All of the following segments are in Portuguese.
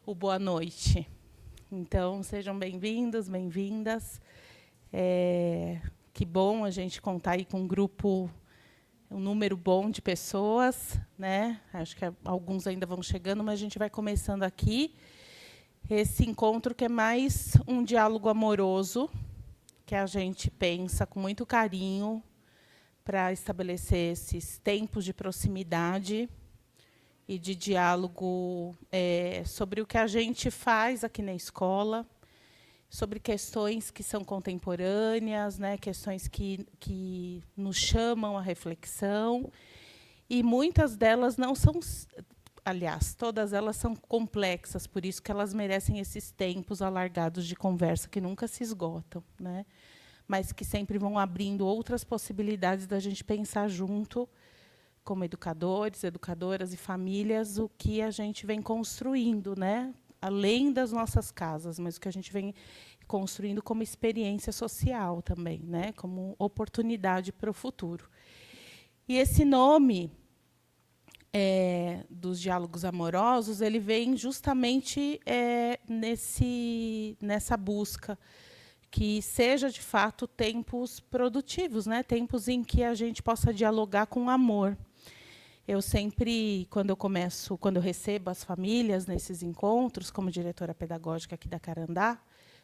o boa noite. Então, sejam bem-vindos, bem-vindas. Que bom a gente contar aí com um número bom de pessoas, né? Acho que alguns ainda vão chegando, mas a gente vai começando aqui. Esse encontro que é mais um diálogo amoroso, que a gente pensa com muito carinho para estabelecer esses tempos de proximidade e de diálogo sobre o que a gente faz aqui na escola, sobre questões que são contemporâneas, né, questões que nos chamam à reflexão, e muitas delas não são, aliás, todas elas são complexas, por isso que elas merecem esses tempos alargados de conversa que nunca se esgotam, né, mas que sempre vão abrindo outras possibilidades da gente pensar junto, como educadores, educadoras e famílias, o que a gente vem construindo, né, além das nossas casas, mas o que a gente vem construindo como experiência social também, né, como oportunidade para o futuro. E esse nome dos diálogos amorosos, ele vem justamente nessa busca que seja, de fato, tempos produtivos, né, tempos em que a gente possa dialogar com amor. Eu sempre, quando eu recebo as famílias nesses encontros, como diretora pedagógica aqui da Carandá,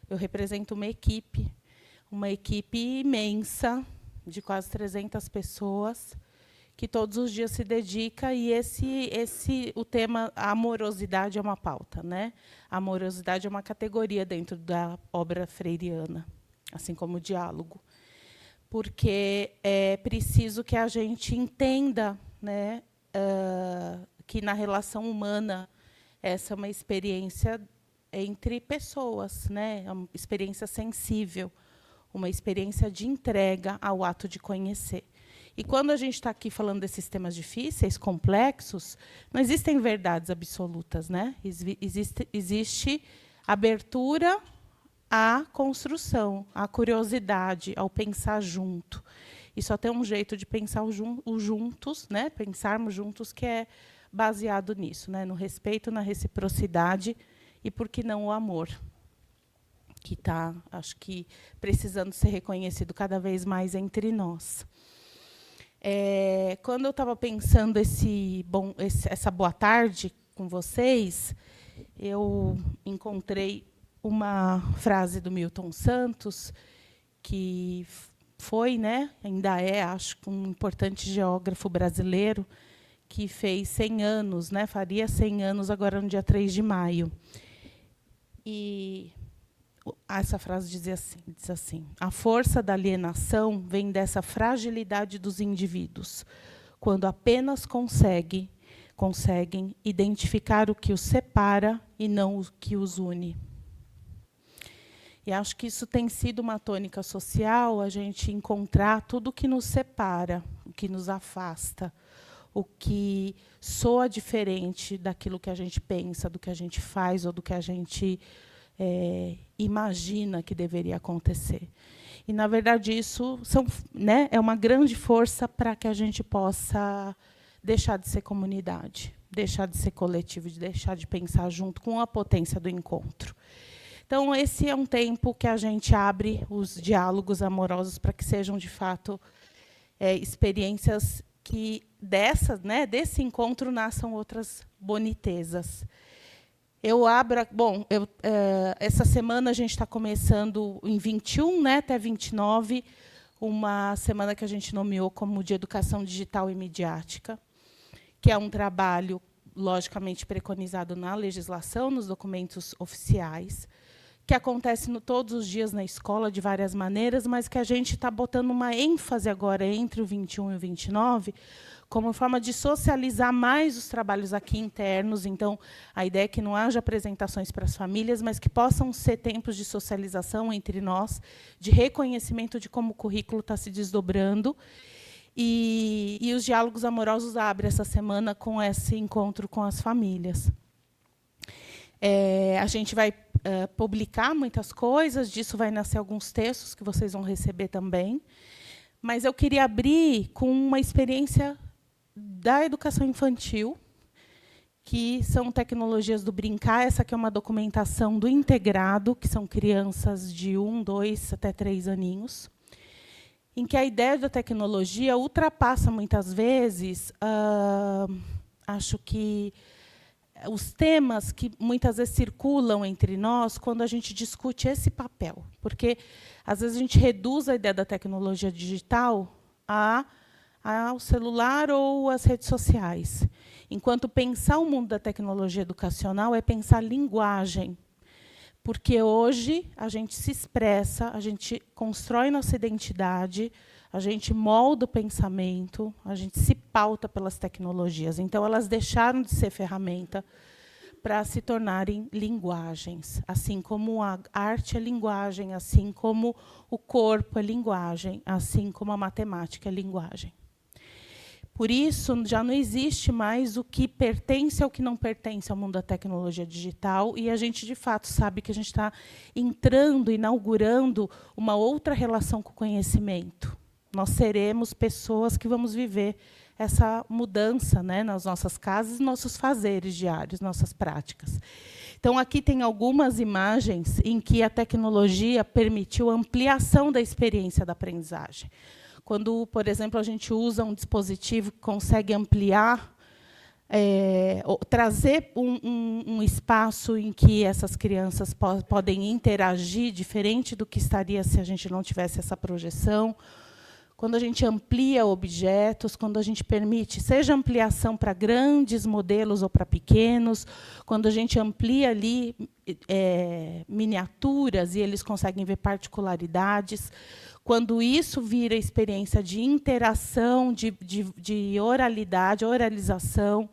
eu represento uma equipe imensa, de quase 300 pessoas, que todos os dias se dedica, e o tema a amorosidade é uma pauta, né? A amorosidade é uma categoria dentro da obra freiriana, assim como o diálogo, porque é preciso que a gente entenda, né, que na relação humana essa é uma experiência entre pessoas, né? É uma experiência sensível, uma experiência de entrega ao ato de conhecer. E quando a gente está aqui falando desses temas difíceis, complexos, não existem verdades absolutas, né? Existe abertura à construção, à curiosidade, ao pensar junto. E só tem um jeito de pensar o juntos, né? Pensarmos juntos, que é baseado nisso, né? No respeito, na reciprocidade e, por que não, o amor, que está, acho que, precisando ser reconhecido cada vez mais entre nós. Quando eu estava pensando essa boa tarde com vocês, eu encontrei uma frase do Milton Santos, que foi, né, ainda é, acho, um importante geógrafo brasileiro, que fez 100 anos, né, faria 100 anos agora no dia 3 de maio. E essa frase diz assim: a força da alienação vem dessa fragilidade dos indivíduos, quando apenas conseguem identificar o que os separa e não o que os une. E acho que isso tem sido uma tônica social, a gente encontrar tudo o que nos separa, o que nos afasta, o que soa diferente daquilo que a gente pensa, do que a gente faz ou do que a gente imagina que deveria acontecer. E, na verdade, isso é uma grande força para que a gente possa deixar de ser comunidade, deixar de ser coletivo, de deixar de pensar junto com a potência do encontro. Então, esse é um tempo que a gente abre os diálogos amorosos para que sejam, de fato, experiências que desse encontro nasçam outras bonitezas. Essa semana a gente está começando em 21, né, até 29, uma semana que a gente nomeou como de Educação Digital e Midiática, que é um trabalho, logicamente, preconizado na legislação, nos documentos oficiais, que acontece todos os dias na escola, de várias maneiras, mas que a gente está botando uma ênfase agora, entre o 21 e o 29, como forma de socializar mais os trabalhos aqui internos. Então, a ideia é que não haja apresentações para as famílias, mas que possam ser tempos de socialização entre nós, de reconhecimento de como o currículo está se desdobrando. E os diálogos amorosos abrem essa semana com esse encontro com as famílias. A gente vai publicar muitas coisas, disso vai nascer alguns textos que vocês vão receber também. Mas eu queria abrir com uma experiência da educação infantil, que são tecnologias do brincar. Essa aqui é uma documentação do integrado, que são crianças de 1, 2 até 3 aninhos, em que a ideia da tecnologia ultrapassa, muitas vezes, acho que os temas que muitas vezes circulam entre nós quando a gente discute esse papel. Porque, às vezes, a gente reduz a ideia da tecnologia digital ao celular ou às redes sociais. Enquanto pensar o mundo da tecnologia educacional é pensar linguagem. Porque hoje a gente se expressa, a gente constrói nossa identidade, a gente molda o pensamento, a gente se pauta pelas tecnologias. Então, elas deixaram de ser ferramenta para se tornarem linguagens. Assim como a arte é linguagem, assim como o corpo é linguagem, assim como a matemática é linguagem. Por isso, já não existe mais o que pertence ao que não pertence ao mundo da tecnologia digital, e a gente, de fato, sabe que a gente está entrando, inaugurando uma outra relação com o conhecimento. Nós seremos pessoas que vamos viver essa mudança, né, nas nossas casas, nossos fazeres diários, nossas práticas. Então, aqui tem algumas imagens em que a tecnologia permitiu a ampliação da experiência da aprendizagem. Quando, por exemplo, a gente usa um dispositivo que consegue ampliar, trazer um espaço em que essas crianças podem interagir, diferente do que estaria se a gente não tivesse essa projeção. Quando a gente amplia objetos, quando a gente permite, seja ampliação para grandes modelos ou para pequenos, quando a gente amplia ali miniaturas e eles conseguem ver particularidades, quando isso vira experiência de interação, de oralidade, oralização,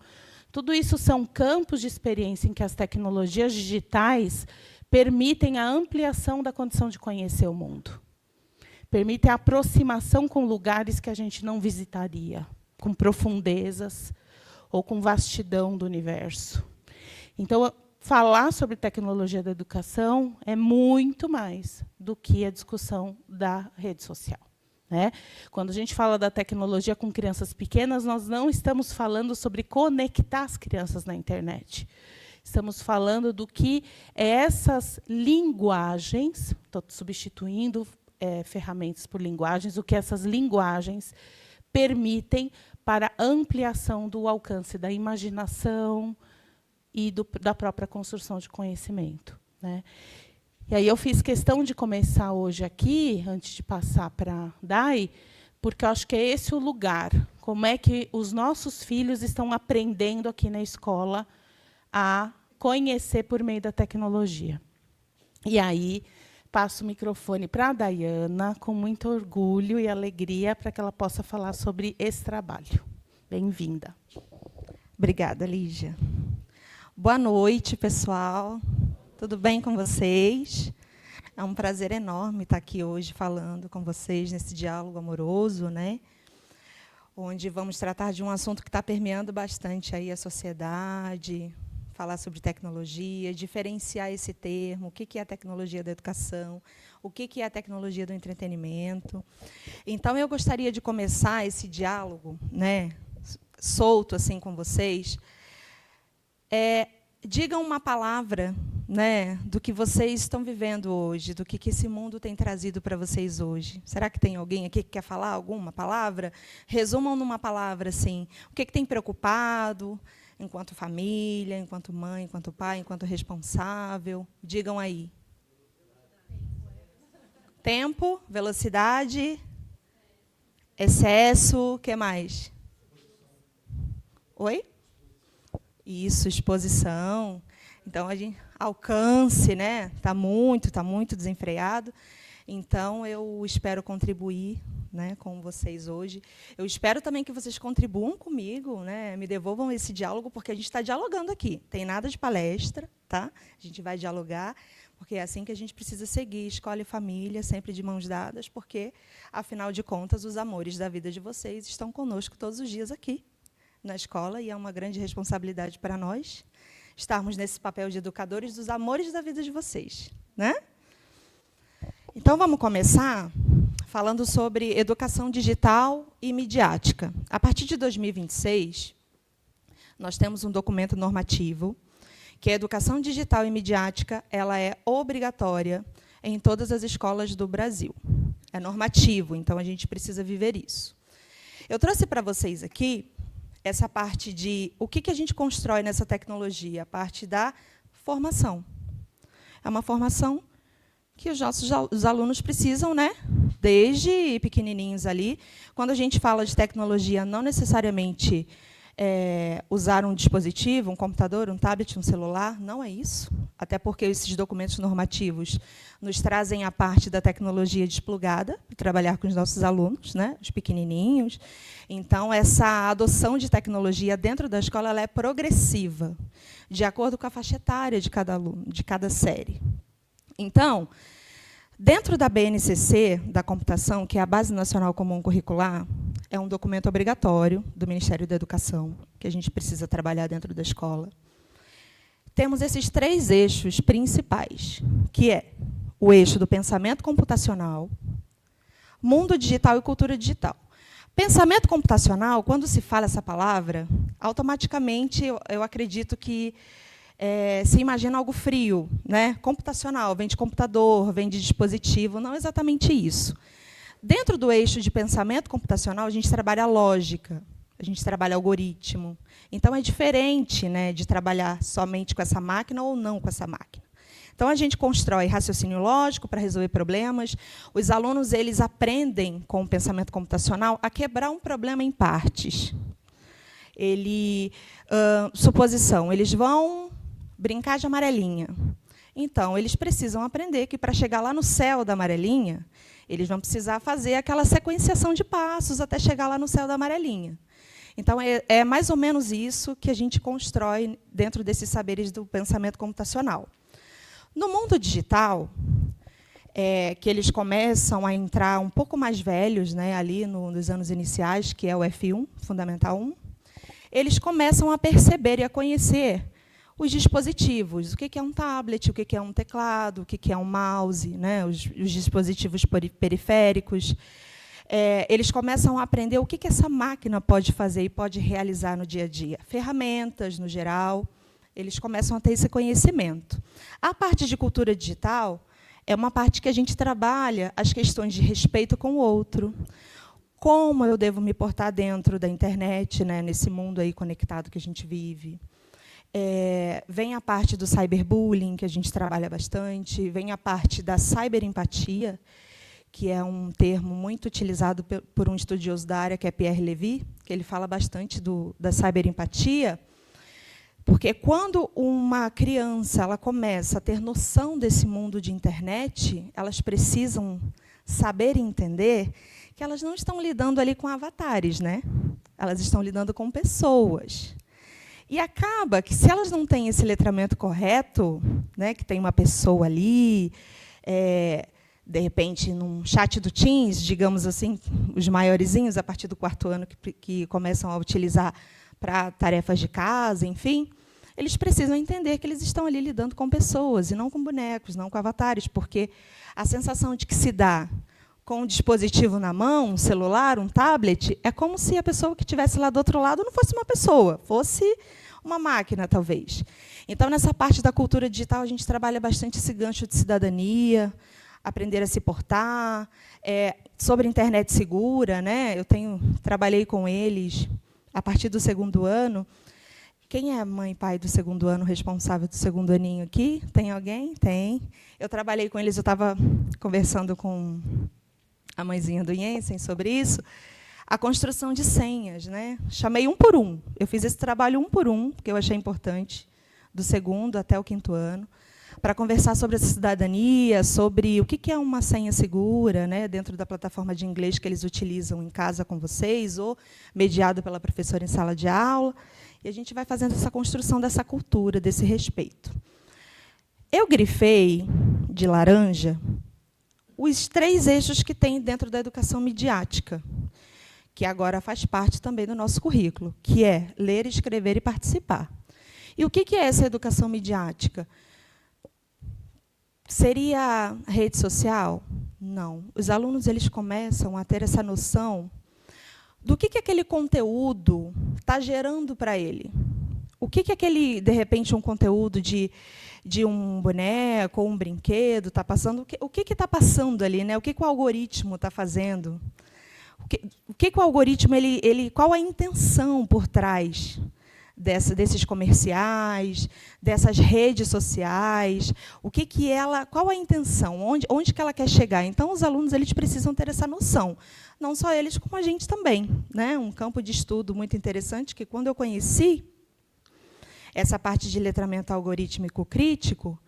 tudo isso são campos de experiência em que as tecnologias digitais permitem a ampliação da condição de conhecer o mundo. Permitem a aproximação com lugares que a gente não visitaria, com profundezas ou com vastidão do universo. Então, falar sobre tecnologia da educação é muito mais do que a discussão da rede social, né? Quando a gente fala da tecnologia com crianças pequenas, nós não estamos falando sobre conectar as crianças na internet. Estamos falando do que essas linguagens, estou substituindo ferramentas por linguagens, o que essas linguagens permitem para a ampliação do alcance da imaginação e da própria construção de conhecimento, né? E aí eu fiz questão de começar hoje aqui, antes de passar para a Dai, porque eu acho que é esse o lugar. Como é que os nossos filhos estão aprendendo aqui na escola a conhecer por meio da tecnologia. E aí passo o microfone para a Daiana, com muito orgulho e alegria, para que ela possa falar sobre esse trabalho. Bem-vinda. Obrigada, Lígia. Boa noite, pessoal. Tudo bem com vocês? É um prazer enorme estar aqui hoje falando com vocês nesse diálogo amoroso, né? Onde vamos tratar de um assunto que está permeando bastante aí a sociedade, falar sobre tecnologia, diferenciar esse termo, o que é a tecnologia da educação, o que é a tecnologia do entretenimento. Então, eu gostaria de começar esse diálogo, né, solto assim com vocês. Digam uma palavra, né, do que vocês estão vivendo hoje, do que esse mundo tem trazido para vocês hoje. Será que tem alguém aqui que quer falar alguma palavra? Resumam numa palavra, assim, o que tem preocupado, enquanto família, enquanto mãe, enquanto pai, enquanto responsável. Digam aí. Tempo, velocidade, excesso, o que mais? Oi? Isso, exposição. Então, a gente, alcance, né? Está muito desenfreado. Então, eu espero contribuir, né, com vocês hoje. Eu espero também que vocês contribuam comigo, né, me devolvam esse diálogo, porque a gente está dialogando aqui. Tem nada de palestra, tá? A gente vai dialogar, porque é assim que a gente precisa seguir. Escola e família, sempre de mãos dadas, porque, afinal de contas, os amores da vida de vocês estão conosco todos os dias aqui na escola, e é uma grande responsabilidade para nós estarmos nesse papel de educadores dos amores da vida de vocês, né? Então, vamos começar falando sobre educação digital e midiática. A partir de 2026, nós temos um documento normativo, que a educação digital e midiática ela é obrigatória em todas as escolas do Brasil. É normativo, então a gente precisa viver isso. Eu trouxe para vocês aqui essa parte de o que a gente constrói nessa tecnologia, a parte da formação. É uma formação que os alunos precisam, né? Desde pequenininhos ali. Quando a gente fala de tecnologia, não necessariamente usar um dispositivo, um computador, um tablet, um celular, não é isso. Até porque esses documentos normativos nos trazem a parte da tecnologia desplugada, para trabalhar com os nossos alunos, né, os pequenininhos. Então, essa adoção de tecnologia dentro da escola ela é progressiva, de acordo com a faixa etária de cada aluno, de cada série. Então, dentro da BNCC, da computação, que é a Base Nacional Comum Curricular, é um documento obrigatório do Ministério da Educação, que a gente precisa trabalhar dentro da escola. Temos esses 3 eixos principais, que é o eixo do pensamento computacional, mundo digital e cultura digital. Pensamento computacional, quando se fala essa palavra, automaticamente eu acredito que se imagina algo frio, né? Computacional, vem de computador, vem de dispositivo, não exatamente isso. Dentro do eixo de pensamento computacional, a gente trabalha a lógica, a gente trabalha algoritmo. Então, é diferente, né, de trabalhar somente com essa máquina ou não com essa máquina. Então, a gente constrói raciocínio lógico para resolver problemas. Os alunos eles aprendem, com o pensamento computacional, a quebrar um problema em partes. Suposição, eles vão brincar de amarelinha. Então, eles precisam aprender que, para chegar lá no céu da amarelinha, eles vão precisar fazer aquela sequenciação de passos até chegar lá no céu da amarelinha. Então, é mais ou menos isso que a gente constrói dentro desses saberes do pensamento computacional. No mundo digital, que eles começam a entrar um pouco mais velhos, né, ali nos anos iniciais, que é o F1, Fundamental 1, eles começam a perceber e a conhecer os dispositivos, o que é um tablet, o que é um teclado, o que é um mouse, né, os dispositivos periféricos. Eles começam a aprender o que essa máquina pode fazer e pode realizar no dia a dia. Ferramentas, no geral, eles começam a ter esse conhecimento. A parte de cultura digital é uma parte que a gente trabalha as questões de respeito com o outro, como eu devo me portar dentro da internet, né, nesse mundo aí conectado que a gente vive. Vem a parte do cyberbullying, que a gente trabalha bastante, vem a parte da cyberempatia, que é um termo muito utilizado por um estudioso da área, que é Pierre Levy, que ele fala bastante da cyberempatia, porque quando uma criança ela começa a ter noção desse mundo de internet, elas precisam saber e entender que elas não estão lidando ali com avatares, né? Elas estão lidando com pessoas. E acaba que, se elas não têm esse letramento correto, né, que tem uma pessoa ali, de repente, num chat do Teams, digamos assim, os maiorzinhos, a partir do 4º ano, que começam a utilizar para tarefas de casa, enfim, eles precisam entender que eles estão ali lidando com pessoas, e não com bonecos, não com avatares, porque a sensação de que se dá com um dispositivo na mão, um celular, um tablet, é como se a pessoa que estivesse lá do outro lado não fosse uma pessoa, fosse uma máquina, talvez. Então, nessa parte da cultura digital, a gente trabalha bastante esse gancho de cidadania, aprender a se portar, sobre internet segura, né? Trabalhei com eles a partir do 2º ano. Quem é a mãe e pai do 2º ano, responsável do 2º aninho aqui? Tem alguém? Tem. Eu trabalhei com eles, eu estava conversando com a mãezinha do Jensen sobre isso, a construção de senhas, né? Chamei um por um. Eu fiz esse trabalho um por um, porque eu achei importante, do 2º até o 5º ano, para conversar sobre essa cidadania, sobre o que é uma senha segura, né, dentro da plataforma de inglês que eles utilizam em casa com vocês, ou mediado pela professora em sala de aula. E a gente vai fazendo essa construção dessa cultura, desse respeito. Eu grifei de laranja os 3 eixos que tem dentro da educação midiática, que agora faz parte também do nosso currículo, que é ler, escrever e participar. E o que é essa educação midiática? Seria rede social? Não. Os alunos eles começam a ter essa noção do que aquele conteúdo está gerando para ele. o que aquele, de repente, um conteúdo de um boneco ou um brinquedo está passando, o que está passando ali, né? O que o algoritmo está fazendo? O que o algoritmo, qual a intenção por trás desses comerciais, dessas redes sociais? Qual a intenção? Onde que ela quer chegar? Então, os alunos eles precisam ter essa noção. Não só eles, como a gente também, né? Um campo de estudo muito interessante, que, quando eu conheci essa parte de letramento algorítmico crítico,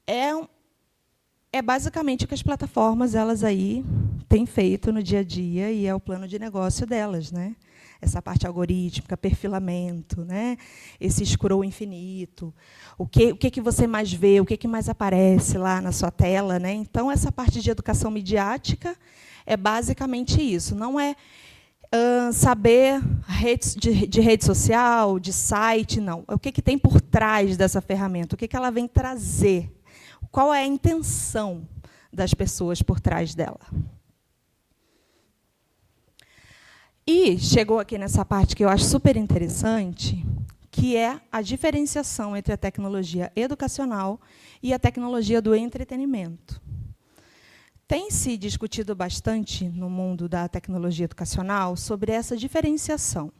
é basicamente o que as plataformas elas aí têm feito no dia a dia, e é o plano de negócio delas, né? Essa parte algorítmica, perfilamento, né? Esse scroll infinito, o que você mais vê, o que mais aparece lá na sua tela, né? Então, essa parte de educação midiática é basicamente isso. Não é saber de rede social, de site, não. O que tem por trás dessa ferramenta? O que ela vem trazer? Qual é a intenção das pessoas por trás dela? E chegou aqui nessa parte que eu acho super interessante, que é a diferenciação entre a tecnologia educacional e a tecnologia do entretenimento. Tem se discutido bastante no mundo da tecnologia educacional sobre essa diferenciação.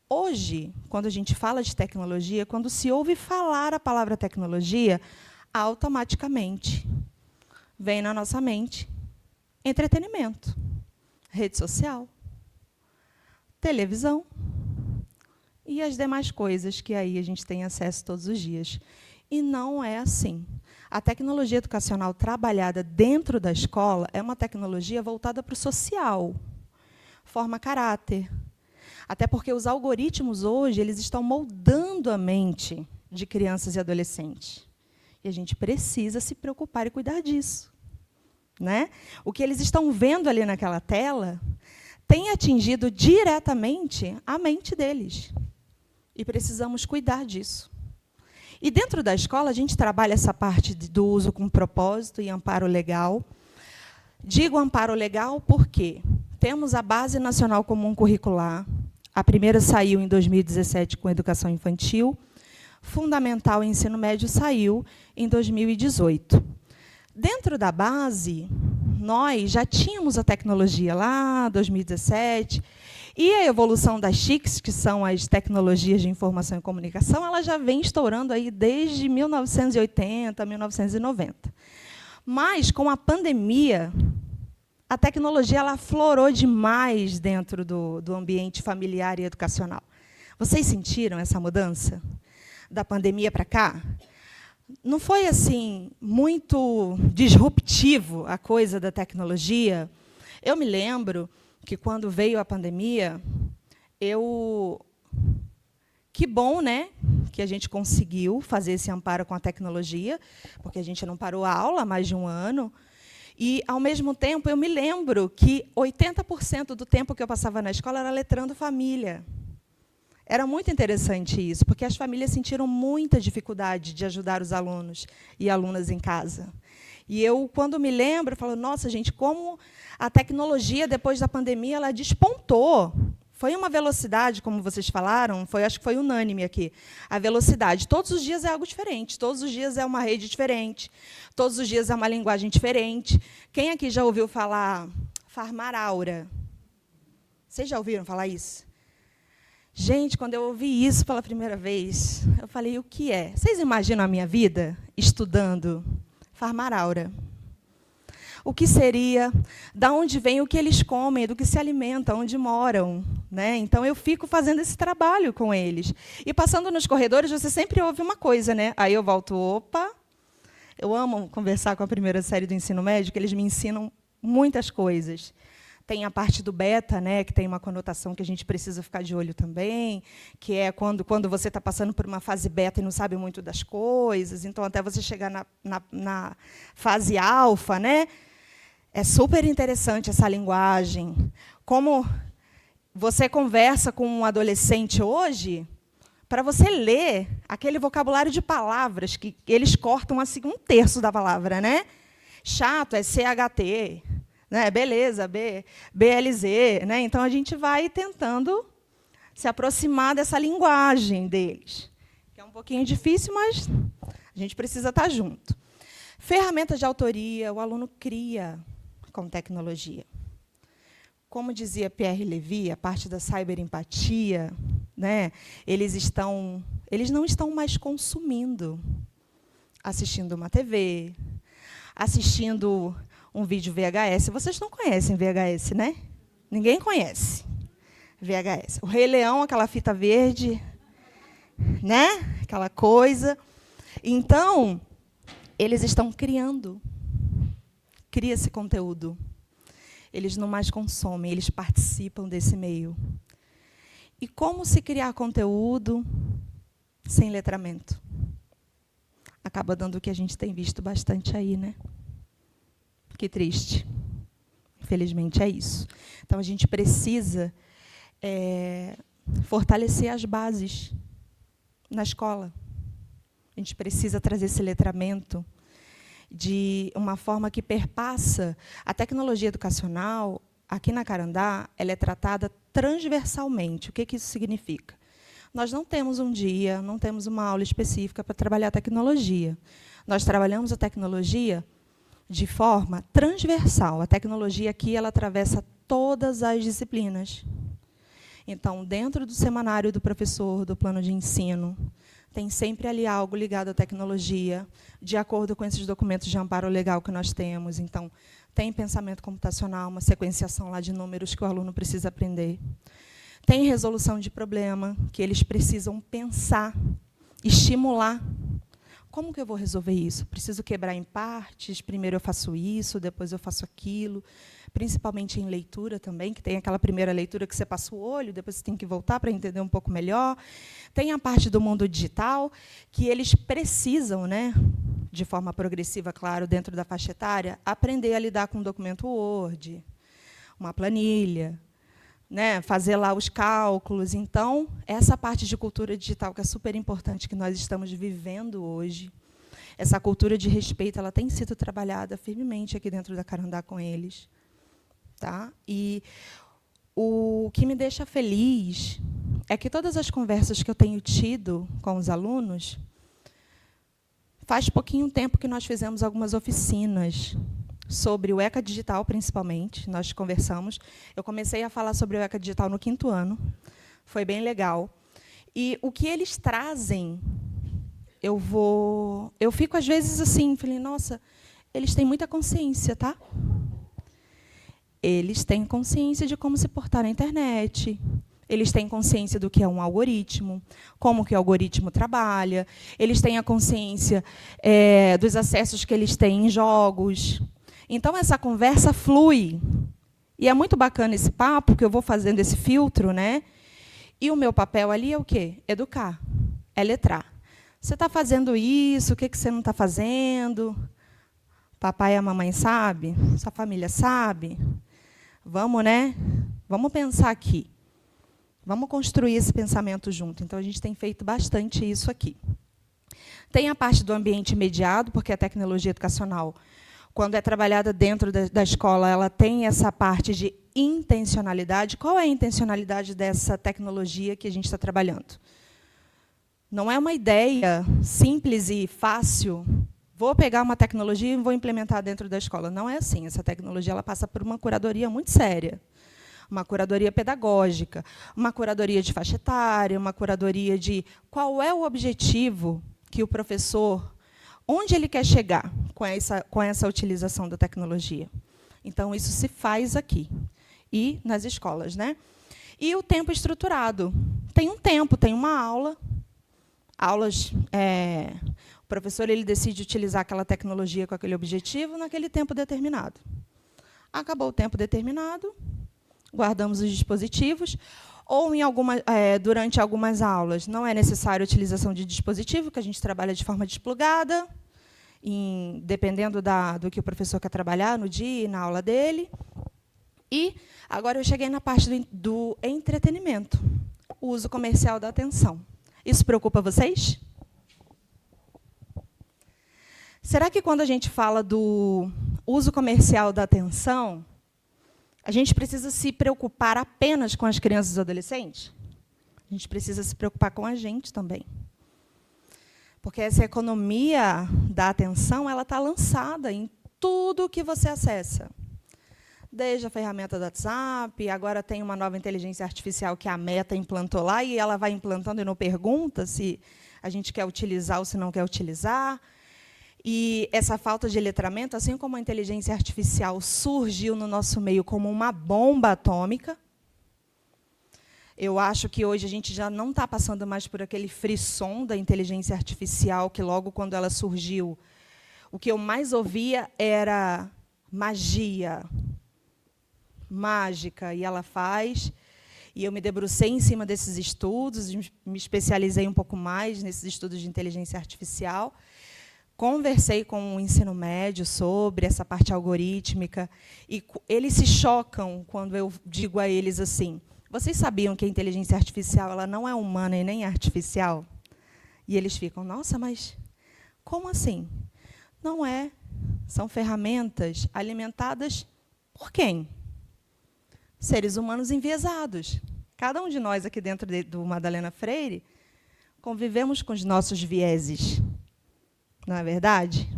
Hoje, quando a gente fala de tecnologia, quando se ouve falar a palavra tecnologia, automaticamente vem na nossa mente entretenimento, rede social, televisão e as demais coisas que aí a gente tem acesso todos os dias. E não é assim. A tecnologia educacional trabalhada dentro da escola é uma tecnologia voltada para o social, forma caráter. Até porque os algoritmos hoje eles estão moldando a mente de crianças e adolescentes. E a gente precisa se preocupar e cuidar disso, né? O que eles estão vendo ali naquela tela tem atingido diretamente a mente deles. E precisamos cuidar disso. E, dentro da escola, a gente trabalha essa parte do uso com propósito e amparo legal. Digo amparo legal porque temos a Base Nacional Comum Curricular. A primeira saiu em 2017 com educação infantil. Fundamental e ensino médio saiu em 2018. Dentro da base, nós já tínhamos a tecnologia lá, 2017, e a evolução das TICs, que são as tecnologias de informação e comunicação, ela já vem estourando aí desde 1980, 1990. Mas, com a pandemia, a tecnologia ela aflorou demais dentro do ambiente familiar e educacional. Vocês sentiram essa mudança da pandemia para cá? Não foi assim muito disruptivo a coisa da tecnologia? Eu me lembro que, quando veio a pandemia, que bom, né, que a gente conseguiu fazer esse amparo com a tecnologia, porque a gente não parou a aula há mais de um ano. E, ao mesmo tempo, eu me lembro que 80% do tempo que eu passava na escola era letrando família. Era muito interessante isso, porque as famílias sentiram muita dificuldade de ajudar os alunos e alunas em casa. E eu, quando me lembro, eu falo, nossa, gente, como a tecnologia, depois da pandemia, ela despontou. Foi uma velocidade, como vocês falaram, acho que foi unânime aqui. A velocidade. Todos os dias é algo diferente, todos os dias é uma rede diferente, todos os dias é uma linguagem diferente. Quem aqui já ouviu falar Farmaraura? Vocês já ouviram falar isso? Gente, quando eu ouvi isso pela primeira vez, eu falei, o que é? Vocês imaginam a minha vida estudando Farmaraura? O que seria? Da onde vem o que eles comem, do que se alimentam, onde moram, né? Então, eu fico fazendo esse trabalho com eles. E, passando nos corredores, você sempre ouve uma coisa, né? Aí eu volto, opa, eu amo conversar com a primeira série do ensino médio, que eles me ensinam muitas coisas. Tem a parte do beta, né, que tem uma conotação que a gente precisa ficar de olho também, que é quando você está passando por uma fase beta e não sabe muito das coisas, então, até você chegar na fase alfa, né, é super interessante essa linguagem. Como você conversa com um adolescente hoje, para você ler aquele vocabulário de palavras que eles cortam assim, 1/3 da palavra, né? Chato é CHT, né? Beleza, BLZ, né? Então, a gente vai tentando se aproximar dessa linguagem deles, que é um pouquinho difícil, mas a gente precisa estar junto. Ferramentas de autoria, o aluno cria com tecnologia. Como dizia Pierre Levy, a parte da cyberempatia, né, eles não estão mais consumindo, assistindo uma TV, assistindo um vídeo VHS. Vocês não conhecem VHS, né? Ninguém conhece VHS. O Rei Leão, aquela fita verde, né? Aquela coisa. Então, eles estão criando. Cria-se conteúdo. Eles não mais consomem, eles participam desse meio. E como se criar conteúdo sem letramento? Acaba dando o que a gente tem visto bastante aí, né? Que triste. Infelizmente, é isso. Então, a gente precisa fortalecer as bases na escola. A gente precisa trazer esse letramento de uma forma que perpassa. A tecnologia educacional, aqui na Carandá, ela é tratada transversalmente. O que isso significa? Nós não temos um dia, não temos uma aula específica para trabalhar a tecnologia. Nós trabalhamos a tecnologia de forma transversal. A tecnologia aqui ela atravessa todas as disciplinas. Então, dentro do semanário do professor, do plano de ensino, tem sempre ali algo ligado à tecnologia, de acordo com esses documentos de amparo legal que nós temos. Então, tem pensamento computacional, uma sequenciação lá de números que o aluno precisa aprender. Tem resolução de problema, que eles precisam pensar, estimular. Como que eu vou resolver isso? Preciso quebrar em partes, primeiro eu faço isso, depois eu faço aquilo. Principalmente em leitura também, que tem aquela primeira leitura que você passa o olho, depois você tem que voltar para entender um pouco melhor. Tem a parte do mundo digital, que eles precisam, né, de forma progressiva, claro, dentro da faixa etária, aprender a lidar com um documento Word, uma planilha, né, fazer lá os cálculos. Então, essa parte de cultura digital, que é super importante, que nós estamos vivendo hoje, essa cultura de respeito, ela tem sido trabalhada firmemente aqui dentro da Carandá com eles. Tá? E o que me deixa feliz é que todas as conversas que eu tenho tido com os alunos, faz pouquinho tempo que nós fizemos algumas oficinas sobre o ECA Digital, principalmente, nós conversamos. Eu comecei a falar sobre o ECA Digital no 5º ano, foi bem legal. E o que eles trazem, eu fico, às vezes, assim, falei, nossa, eles têm muita consciência, tá? Eles têm consciência de como se portar na internet, eles têm consciência do que é um algoritmo, como que o algoritmo trabalha, eles têm a consciência dos acessos que eles têm em jogos. Então, essa conversa flui. E é muito bacana esse papo, que eu vou fazendo esse filtro, né? E o meu papel ali é o quê? Educar, é letrar. Você está fazendo isso, o que você não está fazendo? Papai e a mamãe sabem? Sua família sabe? Vamos, né? Vamos pensar aqui. Vamos construir esse pensamento junto. Então, a gente tem feito bastante isso aqui. Tem a parte do ambiente mediado, porque a tecnologia educacional, quando é trabalhada dentro da escola, ela tem essa parte de intencionalidade. Qual é a intencionalidade dessa tecnologia que a gente está trabalhando? Não é uma ideia simples e fácil. Vou pegar uma tecnologia e vou implementar dentro da escola. Não é assim. Essa tecnologia ela passa por uma curadoria muito séria. Uma curadoria pedagógica, uma curadoria de faixa etária, uma curadoria de qual é o objetivo que o professor, onde ele quer chegar com essa utilização da tecnologia. Então, isso se faz aqui e nas escolas, né? E o tempo estruturado. Tem um tempo, tem uma aula. O professor ele decide utilizar aquela tecnologia com aquele objetivo naquele tempo determinado. Acabou o tempo determinado, guardamos os dispositivos, ou durante algumas aulas não é necessário a utilização de dispositivo, que a gente trabalha de forma desplugada, dependendo do que o professor quer trabalhar no dia e na aula dele. E agora eu cheguei na parte do entretenimento, o uso comercial da atenção. Isso preocupa vocês? Será que, quando a gente fala do uso comercial da atenção, a gente precisa se preocupar apenas com as crianças e adolescentes? A gente precisa se preocupar com a gente também. Porque essa economia da atenção, ela está lançada em tudo que você acessa. Desde a ferramenta do WhatsApp, agora tem uma nova inteligência artificial que a Meta implantou lá, e ela vai implantando e não pergunta se a gente quer utilizar ou se não quer utilizar. E essa falta de letramento, assim como a inteligência artificial surgiu no nosso meio como uma bomba atômica, eu acho que hoje a gente já não está passando mais por aquele frisson da inteligência artificial, que logo quando ela surgiu, o que eu mais ouvia era magia, mágica, e ela faz. E eu me debrucei em cima desses estudos, me especializei um pouco mais nesses estudos de inteligência artificial, conversei com o ensino médio sobre essa parte algorítmica, e eles se chocam quando eu digo a eles assim: vocês sabiam que a inteligência artificial ela não é humana e nem artificial? E eles ficam: nossa, mas como assim? Não é. São ferramentas alimentadas por quem? Seres humanos enviesados. Cada um de nós aqui dentro do Madalena Freire convivemos com os nossos vieses. Não é verdade?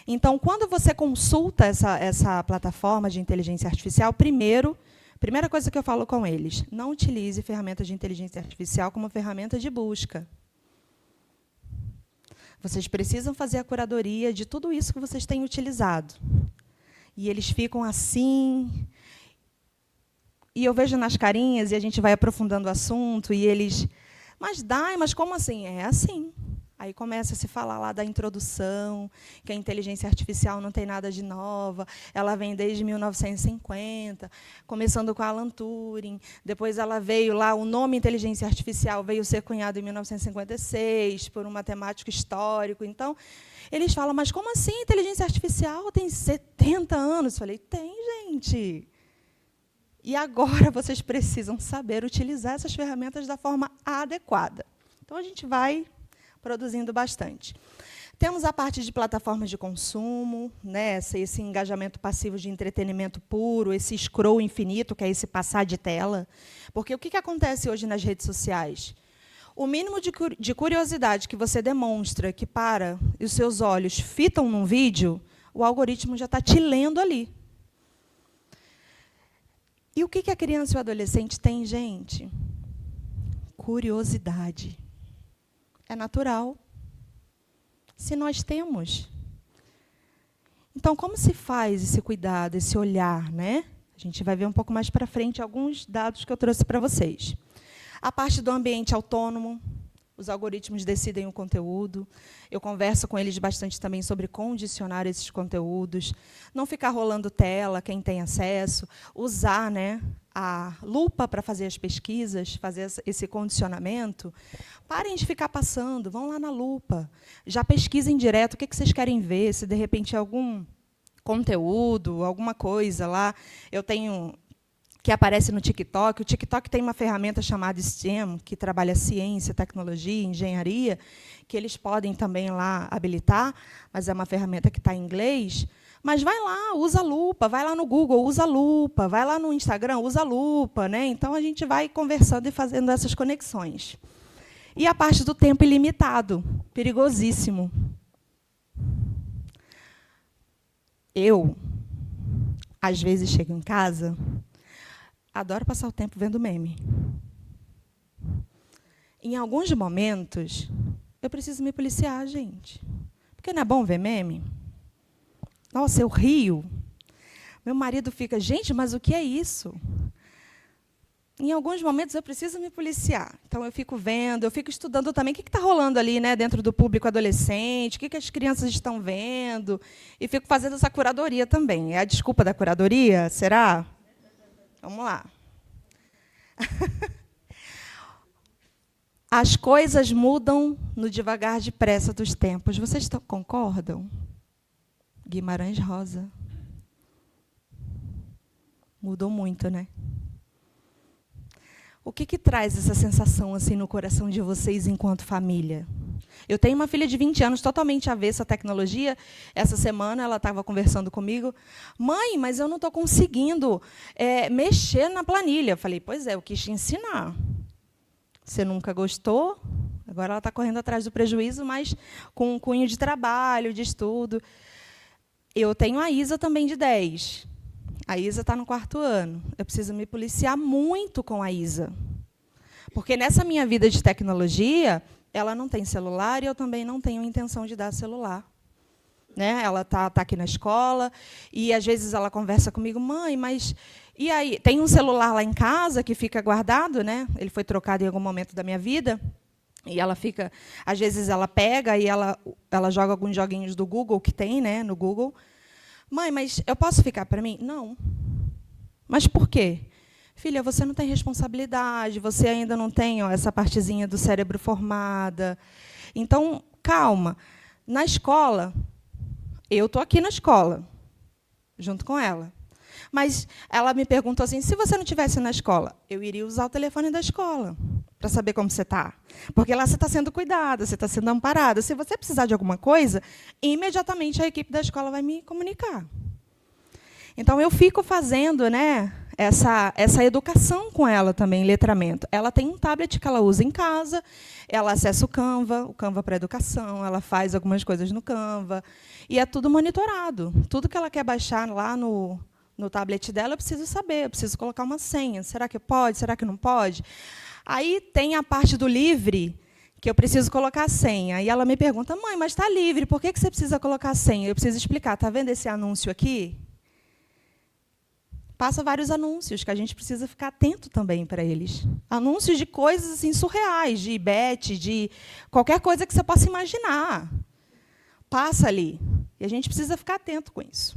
Então, quando você consulta essa plataforma de inteligência artificial, primeira coisa que eu falo com eles: não utilize ferramentas de inteligência artificial como ferramenta de busca. Vocês precisam fazer a curadoria de tudo isso que vocês têm utilizado. E eles ficam assim. E eu vejo nas carinhas, e a gente vai aprofundando o assunto, e eles: mas como assim? É assim. Aí começa a se falar lá da introdução, que a inteligência artificial não tem nada de nova, ela vem desde 1950, começando com Alan Turing, depois ela veio lá, o nome inteligência artificial veio ser cunhado em 1956, por um matemático histórico. Então, eles falam: mas como assim inteligência artificial tem 70 anos? Eu falei: tem, gente. E agora vocês precisam saber utilizar essas ferramentas da forma adequada. Então, a gente vai produzindo bastante. Temos a parte de plataformas de consumo, né, esse engajamento passivo de entretenimento puro, esse scroll infinito, que é esse passar de tela. Porque o que acontece hoje nas redes sociais? O mínimo de curiosidade que você demonstra, que para e os seus olhos fitam num vídeo, o algoritmo já está te lendo ali. E o que a criança e o adolescente tem, gente? Curiosidade. É natural. Se nós temos. Então, como se faz esse cuidado, esse olhar, né? A gente vai ver um pouco mais para frente alguns dados que eu trouxe para vocês. A parte do ambiente autônomo, os algoritmos decidem o conteúdo. Eu converso com eles bastante também sobre condicionar esses conteúdos, não ficar rolando tela, quem tem acesso, usar, né, a lupa para fazer as pesquisas, fazer esse condicionamento. Parem de ficar passando, vão lá na lupa. Já pesquisem direto o que vocês querem ver, se de repente algum conteúdo, alguma coisa lá. Eu tenho que aparece no TikTok. O TikTok tem uma ferramenta chamada STEM, que trabalha ciência, tecnologia, engenharia, que eles podem também lá habilitar, mas é uma ferramenta que está em inglês. Mas vai lá, usa a lupa, vai lá no Google, usa a lupa, vai lá no Instagram, usa a lupa, né? Então, a gente vai conversando e fazendo essas conexões. E a parte do tempo ilimitado, perigosíssimo. Eu, às vezes, chego em casa, adoro passar o tempo vendo meme. Em alguns momentos, eu preciso me policiar, gente. Porque não é bom ver meme? Nossa, eu rio. Meu marido fica: gente, mas o que é isso? Em alguns momentos, eu preciso me policiar. Então, eu fico vendo, eu fico estudando também o que está rolando ali, né, dentro do público adolescente, o que as crianças estão vendo, e fico fazendo essa curadoria também. É a desculpa da curadoria? Será? Vamos lá. As coisas mudam no devagar depressa dos tempos. Vocês concordam? Guimarães Rosa. Mudou muito, né? O que traz essa sensação assim no coração de vocês enquanto família? Eu tenho uma filha de 20 anos totalmente avessa à tecnologia. Essa semana ela estava conversando comigo: mãe, mas eu não estou conseguindo mexer na planilha. Eu falei: pois é, eu quis te ensinar. Você nunca gostou, agora ela está correndo atrás do prejuízo, mas com um cunho de trabalho, de estudo. Eu tenho a Isa também de 10. A Isa está no 4º ano. Eu preciso me policiar muito com a Isa. Porque nessa minha vida de tecnologia, ela não tem celular e eu também não tenho intenção de dar celular. Né? Ela está aqui na escola e, às vezes, ela conversa comigo, mãe, mas... E aí, tem um celular lá em casa que fica guardado, né? Ele foi trocado em algum momento da minha vida, e ela fica... Às vezes, ela pega e ela joga alguns joguinhos do Google, que tem, né, no Google. Mãe, mas eu posso ficar para mim? Não. Mas por quê? Filha, você não tem responsabilidade, você ainda não tem, ó, essa partezinha do cérebro formada. Então, calma. Na escola... Eu estou aqui na escola, junto com ela. Mas ela me perguntou assim, se você não estivesse na escola, eu iria usar o telefone da escola para saber como você está. Porque lá você está sendo cuidada, você está sendo amparada. Se você precisar de alguma coisa, imediatamente a equipe da escola vai me comunicar. Então, eu fico fazendo, né, essa educação com ela também, letramento. Ela tem um tablet que ela usa em casa, ela acessa o Canva para educação, ela faz algumas coisas no Canva, e é tudo monitorado. Tudo que ela quer baixar lá no tablet dela, eu preciso saber, eu preciso colocar uma senha. Será que pode? Será que não pode? Aí tem a parte do livre, que eu preciso colocar a senha. E ela me pergunta, mãe, mas está livre, por que você precisa colocar a senha? Eu preciso explicar, está vendo esse anúncio aqui? Passa vários anúncios, que a gente precisa ficar atento também para eles. Anúncios de coisas assim, surreais, de bet, de qualquer coisa que você possa imaginar. Passa ali. E a gente precisa ficar atento com isso.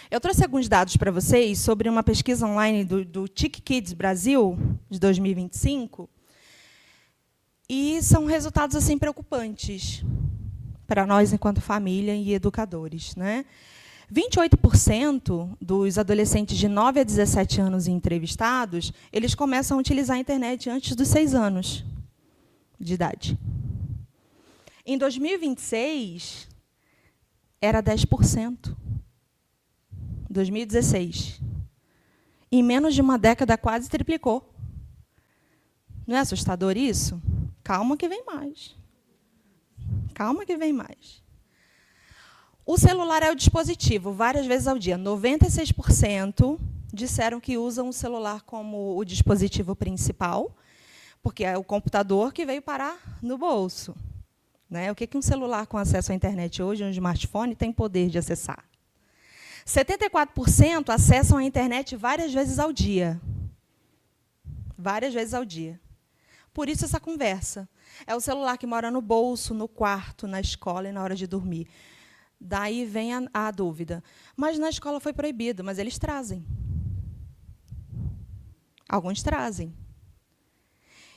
Eu trouxe alguns dados para vocês sobre uma pesquisa online do TIC Kids Brasil, de 2025, e são resultados assim, preocupantes para nós, enquanto família e educadores, né? 28% dos adolescentes de 9 a 17 anos entrevistados, eles começam a utilizar a internet antes dos 6 anos de idade. Em 2026, era 10%. 2016. Em menos de uma década, quase triplicou. Não é assustador isso? Calma que vem mais. Calma que vem mais. O celular é o dispositivo, várias vezes ao dia. 96% disseram que usam o celular como o dispositivo principal, porque é o computador que veio parar no bolso. Né? O que um celular com acesso à internet hoje, um smartphone, tem poder de acessar? 74% acessam a internet várias vezes ao dia. Várias vezes ao dia. Por isso, essa conversa. É o celular que mora no bolso, no quarto, na escola e na hora de dormir. Daí vem a dúvida. Mas na escola foi proibido, mas eles trazem. Alguns trazem.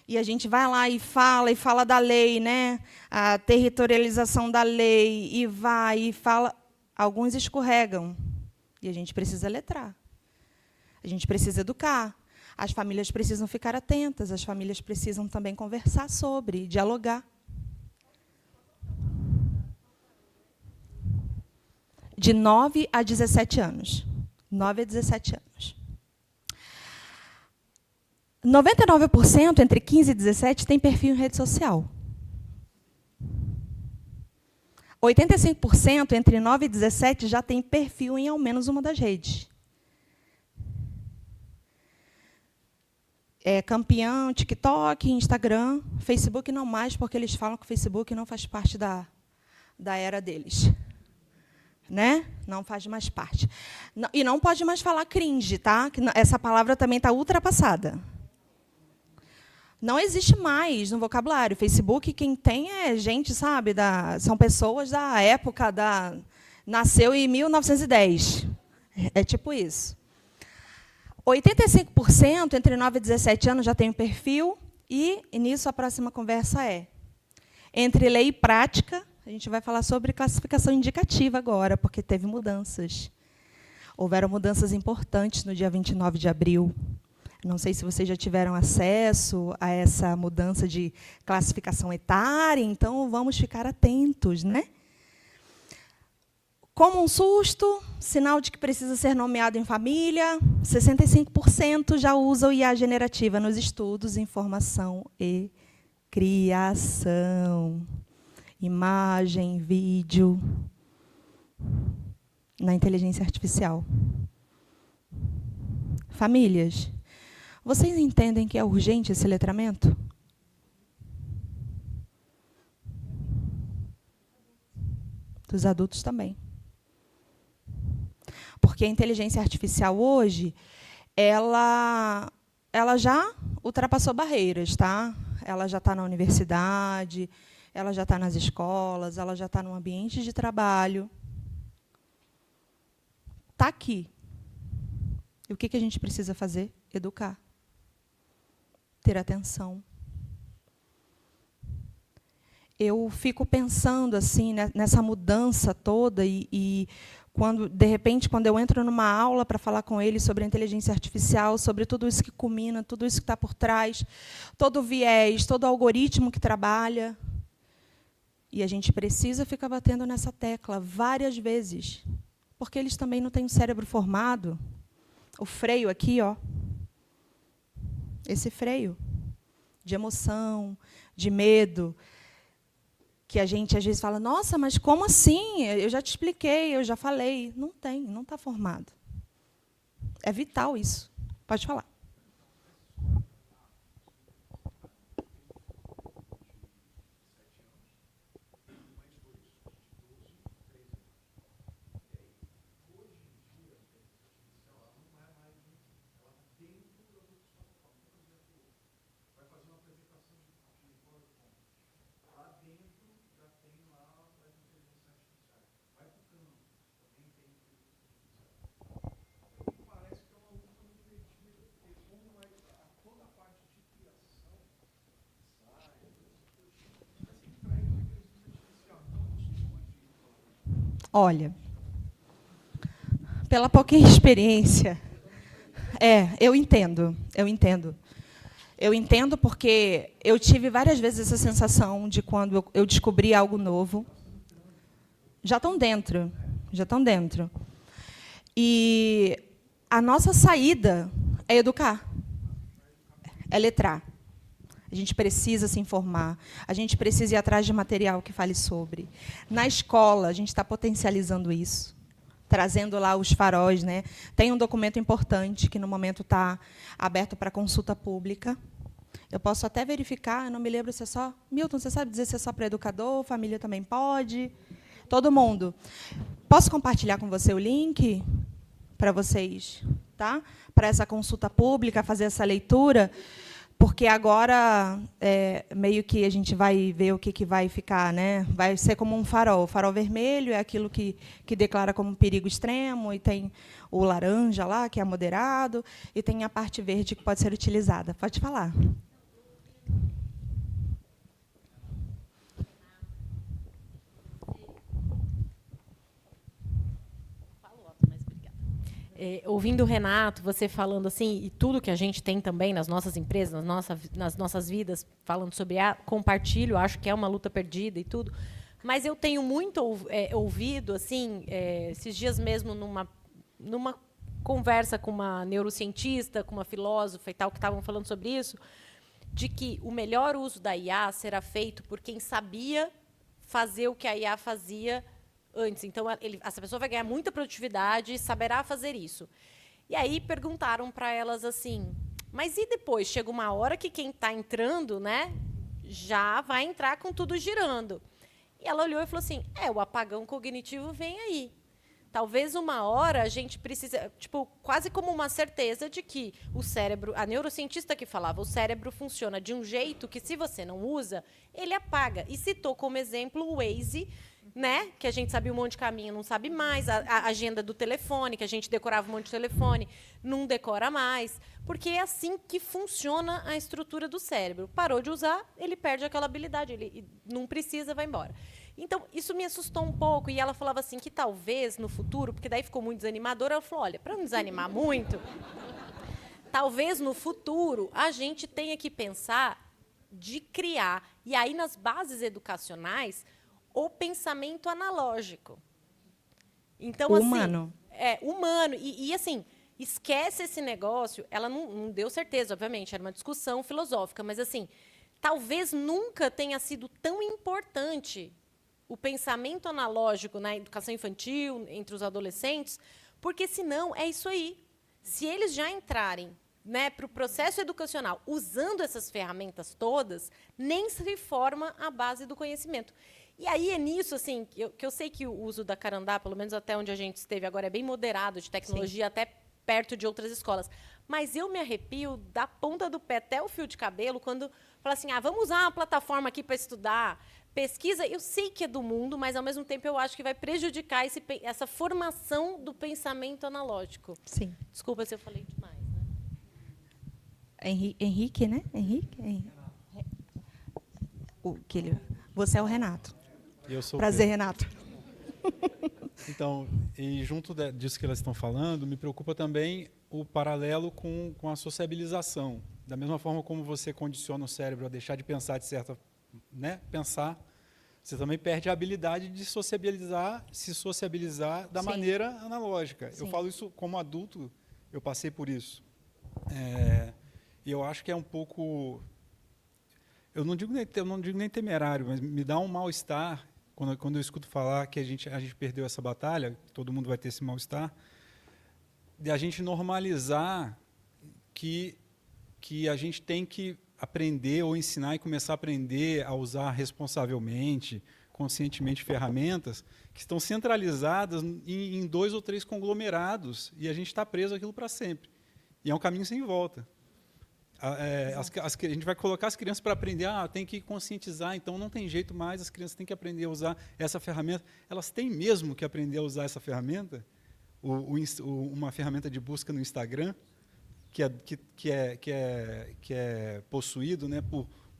E a gente vai lá e fala da lei, né? A territorialização da lei, e vai e fala. Alguns escorregam. E a gente precisa letrar. A gente precisa educar. As famílias precisam ficar atentas, as famílias precisam também conversar sobre, dialogar. De 9 a 17 anos. 9 a 17 anos. 99% entre 15 e 17 tem perfil em rede social. 85% entre 9 e 17 já tem perfil em ao menos uma das redes. É campeão, TikTok, Instagram, Facebook não mais, porque eles falam que o Facebook não faz parte da era deles. Né? Não faz mais parte. E não pode mais falar cringe, tá? Essa palavra também está ultrapassada. Não existe mais no vocabulário. Facebook, quem tem é gente, sabe? São pessoas da época nasceu em 1910. É tipo isso. 85% entre 9 e 17 anos já tem um perfil, e nisso a próxima conversa é entre lei e prática. A gente vai falar sobre classificação indicativa agora, porque teve mudanças. Houveram mudanças importantes no dia 29 de abril. Não sei se vocês já tiveram acesso a essa mudança de classificação etária, então vamos ficar atentos, né? Como um susto, Sinal de que precisa ser nomeado em família. 65% já usa o IA generativa nos estudos, informação e criação. Imagem, vídeo, na inteligência artificial. Famílias, vocês entendem que é urgente esse letramento? Dos adultos também. Porque a inteligência artificial hoje, ela já ultrapassou barreiras, tá? Ela já está na universidade, ela já está nas escolas, ela já está no ambiente de trabalho. Está aqui. E o que a gente precisa fazer? Educar. Ter atenção. Eu fico pensando assim nessa mudança toda e quando, de repente, quando eu entro numa aula para falar com eles sobre a inteligência artificial, sobre tudo isso que culmina, tudo isso que está por trás, todo o viés, todo o algoritmo que trabalha, e a gente precisa ficar batendo nessa tecla várias vezes, porque eles também não têm o cérebro formado. O freio aqui, ó, esse freio de emoção, de medo, que a gente, às vezes, fala, nossa, mas como assim? Eu já te expliquei, eu já falei. Não tem, não está formado. É vital isso. Pode falar. Olha, pela pouquinha experiência, eu entendo. Eu entendo porque eu tive várias vezes essa sensação de quando eu descobri algo novo. Já estão dentro. E a nossa saída é educar, é letrar. A gente precisa se informar, a gente precisa ir atrás de material que fale sobre. Na escola, a gente está potencializando isso, trazendo lá os faróis, né? Tem um documento importante que, no momento, está aberto para consulta pública. Eu posso até verificar, eu não me lembro se é só... Milton, você sabe dizer se é só para educador, família também pode? Todo mundo. Posso compartilhar com você o link para vocês, tá? Para essa consulta pública, fazer essa leitura, porque agora meio que a gente vai ver o que vai ficar, né? Vai ser como um farol. O farol vermelho é aquilo que declara como perigo extremo, e tem o laranja lá, que é moderado, e tem a parte verde que pode ser utilizada. Pode falar. Ouvindo o Renato, você falando assim, e tudo que a gente tem também nas nossas empresas, nas nossas vidas, falando sobre compartilho, acho que é uma luta perdida e tudo, mas eu tenho muito ouvido, assim, esses dias mesmo, numa conversa com uma neurocientista, com uma filósofa e tal, que estavam falando sobre isso, de que o melhor uso da IA será feito por quem sabia fazer o que a IA fazia antes. Então, essa pessoa vai ganhar muita produtividade e saberá fazer isso. E aí perguntaram para elas assim, mas e depois? Chega uma hora que quem está entrando, né, já vai entrar com tudo girando. E ela olhou e falou assim, o apagão cognitivo vem aí. Talvez uma hora a gente precisa, tipo, quase como uma certeza de que o cérebro, a neurocientista que falava, o cérebro funciona de um jeito que, se você não usa, ele apaga. E citou como exemplo o Waze, né? Que a gente sabia um monte de caminho, não sabe mais. A agenda do telefone, que a gente decorava um monte de telefone, não decora mais. Porque é assim que funciona a estrutura do cérebro. Parou de usar, ele perde aquela habilidade. Ele não precisa, vai embora. Então, isso me assustou um pouco. E ela falava assim que talvez, no futuro, porque daí ficou muito desanimadora, ela falou, olha, para não desanimar muito, talvez, no futuro, a gente tenha que pensar de criar, e aí nas bases educacionais, o pensamento analógico. Então, humano. Assim, humano. E, assim, esquece esse negócio. Ela não deu certeza, obviamente, era uma discussão filosófica, mas, assim, talvez nunca tenha sido tão importante o pensamento analógico na educação infantil, entre os adolescentes, porque, senão, é isso aí. Se eles já entrarem, né, para o processo educacional usando essas ferramentas todas, nem se forma a base do conhecimento. E aí é nisso, assim, que eu sei que o uso da Carandá, pelo menos até onde a gente esteve agora, é bem moderado de tecnologia, até perto de outras escolas. Mas eu me arrepio da ponta do pé até o fio de cabelo quando fala assim, vamos usar uma plataforma aqui para estudar, pesquisa. Eu sei que é do mundo, mas, ao mesmo tempo, eu acho que vai prejudicar essa formação do pensamento analógico. Sim. Desculpa se eu falei demais. Henrique, né? Você é o Renato. Eu sou Prazer, Renato. Então, e junto disso que elas estão falando, me preocupa também o paralelo com a sociabilização. Da mesma forma como você condiciona o cérebro a deixar de pensar de certa, né, pensar, você também perde a habilidade de se sociabilizar da maneira analógica. Sim. Eu falo isso como adulto, eu passei por isso. E eu acho que é um pouco, eu não digo nem temerário, mas me dá um mal-estar quando eu escuto falar que a gente perdeu essa batalha, todo mundo vai ter esse mal-estar, de a gente normalizar que a gente tem que aprender ou ensinar e começar a aprender a usar responsavelmente, conscientemente ferramentas que estão centralizadas em 2 ou 3 conglomerados e a gente está preso àquilo para sempre. E é um caminho sem volta. A gente vai colocar as crianças para aprender, tem que conscientizar, então não tem jeito mais, as crianças têm que aprender a usar essa ferramenta. Elas têm mesmo que aprender a usar essa ferramenta? Uma ferramenta de busca no Instagram, que é possuído, né,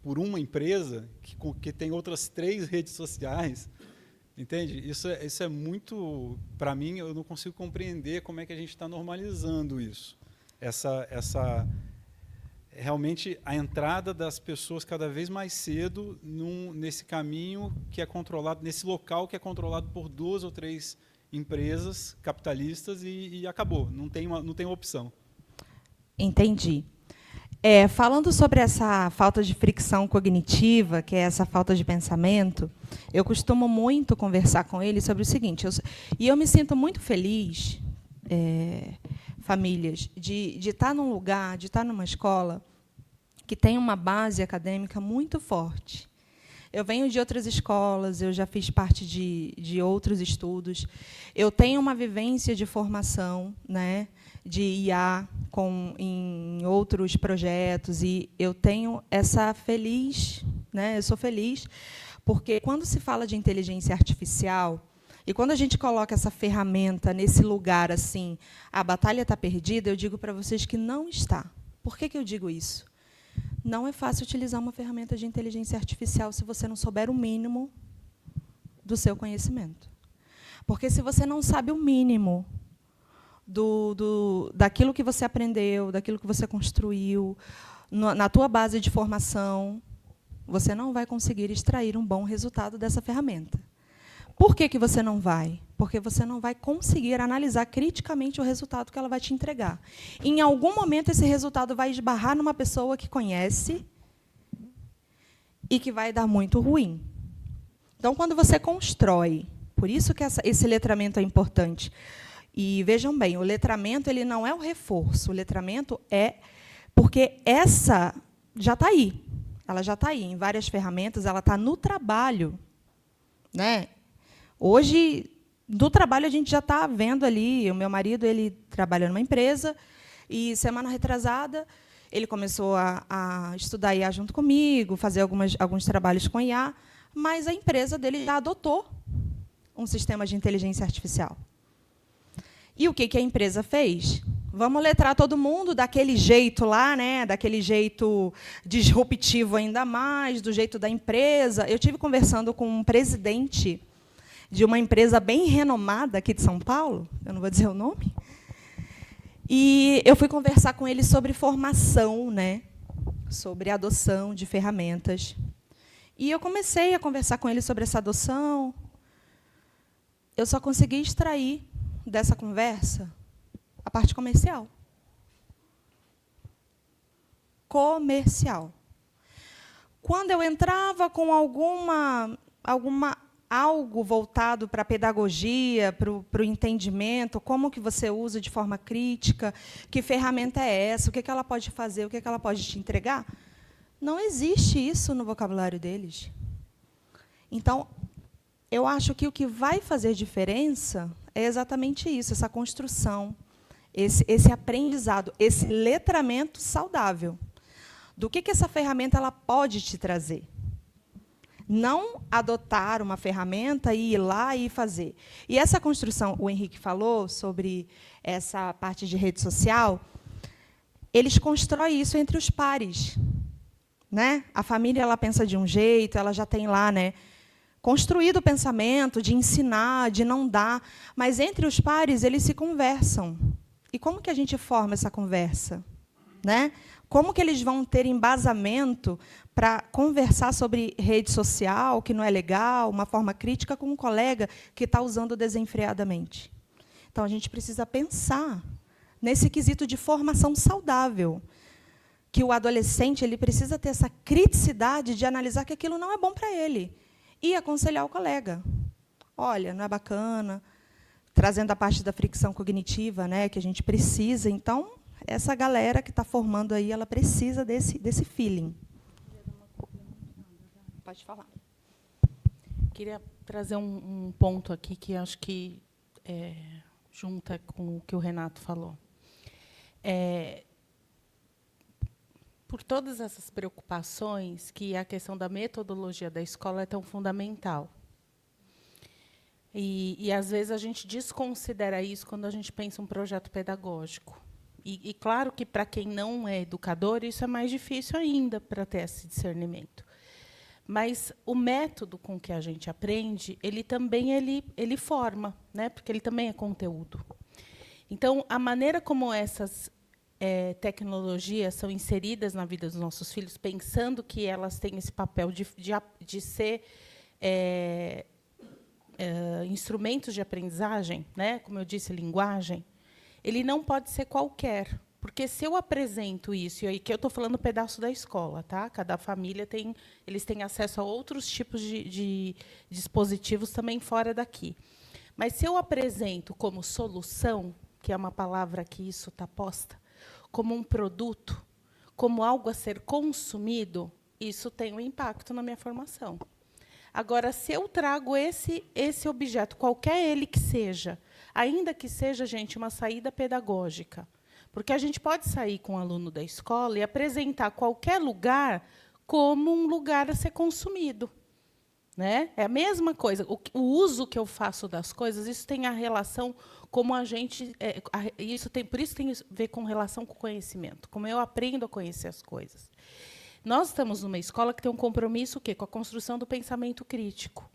por uma empresa que tem outras 3 redes sociais. Entende? Isso é muito, para mim, eu não consigo compreender como é que a gente está normalizando isso. Realmente a entrada das pessoas cada vez mais cedo nesse caminho que é controlado, nesse local que é controlado por 2 ou 3 empresas capitalistas e acabou, não tem uma opção. Entendi. Falando sobre essa falta de fricção cognitiva, que é essa falta de pensamento, eu costumo muito conversar com ele sobre o seguinte, eu me sinto muito feliz, famílias, de estar num lugar, de estar numa escola que tem uma base acadêmica muito forte. Eu venho de outras escolas, eu já fiz parte de outros estudos, eu tenho uma vivência de formação, né, de IA em outros projetos, e eu tenho essa feliz, né, eu sou feliz, porque quando se fala de inteligência artificial, e quando a gente coloca essa ferramenta nesse lugar assim, a batalha está perdida, eu digo para vocês que não está. Por que eu digo isso? Não é fácil utilizar uma ferramenta de inteligência artificial se você não souber o mínimo do seu conhecimento. Porque se você não sabe o mínimo daquilo que você aprendeu, daquilo que você construiu, na tua base de formação, você não vai conseguir extrair um bom resultado dessa ferramenta. Por que você não vai? Porque você não vai conseguir analisar criticamente o resultado que ela vai te entregar. Em algum momento, esse resultado vai esbarrar numa pessoa que conhece e que vai dar muito ruim. Então, quando você constrói, por isso que esse letramento é importante. E vejam bem, o letramento ele não é o reforço, o letramento é porque essa já está aí. Ela já está aí, em várias ferramentas, ela está no trabalho, né? Hoje, do trabalho, a gente já está vendo ali, o meu marido ele trabalha numa empresa, e, semana retrasada, ele começou a estudar IA junto comigo, fazer alguns trabalhos com IA, mas a empresa dele já adotou um sistema de inteligência artificial. E o que a empresa fez? Vamos letrar todo mundo daquele jeito lá, né? Daquele jeito disruptivo ainda mais, do jeito da empresa. Eu tive conversando com um presidente de uma empresa bem renomada aqui de São Paulo, eu não vou dizer o nome, e eu fui conversar com ele sobre formação, né, sobre adoção de ferramentas. E eu comecei a conversar com ele sobre essa adoção. Eu só consegui extrair dessa conversa? A parte comercial. Comercial. Quando eu entrava com algo voltado para a pedagogia, para o entendimento, como que você usa de forma crítica, que ferramenta é essa, o que ela pode fazer, o que ela pode te entregar, não existe isso no vocabulário deles. Então, eu acho que o que vai fazer diferença é exatamente isso, essa construção, esse aprendizado, esse letramento saudável. Do que essa ferramenta ela pode te trazer. Não adotar uma ferramenta e ir lá e fazer. E essa construção, o Henrique falou sobre essa parte de rede social, eles constroem isso entre os pares. Né? A família ela pensa de um jeito, ela já tem lá, né, construído o pensamento de ensinar, de não dar, mas entre os pares eles se conversam. E como que a gente forma essa conversa? Né? Como que eles vão ter embasamento para conversar sobre rede social, que não é legal, uma forma crítica, com um colega que está usando desenfreadamente? Então, a gente precisa pensar nesse quesito de formação saudável, que o adolescente ele precisa ter essa criticidade de analisar que aquilo não é bom para ele e aconselhar o colega. Olha, não é bacana, trazendo a parte da fricção cognitiva, né, que a gente precisa. Então, essa galera que está formando aí, ela precisa desse feeling. Pode falar. Queria trazer um ponto aqui que acho que junta com o que o Renato falou. Por todas essas preocupações, que a questão da metodologia da escola é tão fundamental. E às vezes, a gente desconsidera isso quando a gente pensa um projeto pedagógico. E claro que, para quem não é educador, isso é mais difícil ainda para ter esse discernimento. Mas o método com que a gente aprende, ele também ele forma, né? Porque ele também é conteúdo. Então, a maneira como essas tecnologias são inseridas na vida dos nossos filhos, pensando que elas têm esse papel de ser instrumentos de aprendizagem, né? Como eu disse, linguagem, ele não pode ser qualquer. Porque se eu apresento isso, e aí que eu estou falando um pedaço da escola, tá? Cada família eles têm acesso a outros tipos de dispositivos também fora daqui. Mas se eu apresento como solução, que é uma palavra que isso está posta, como um produto, como algo a ser consumido, isso tem um impacto na minha formação. Agora, se eu trago esse objeto, qualquer ele que seja, ainda que seja, gente, uma saída pedagógica, porque a gente pode sair com um aluno da escola e apresentar qualquer lugar como um lugar a ser consumido. Né? É a mesma coisa. O uso que eu faço das coisas, isso tem a relação como a gente... por isso tem a ver com relação com o conhecimento, como eu aprendo a conhecer as coisas. Nós estamos numa escola que tem um compromisso com a construção do pensamento crítico.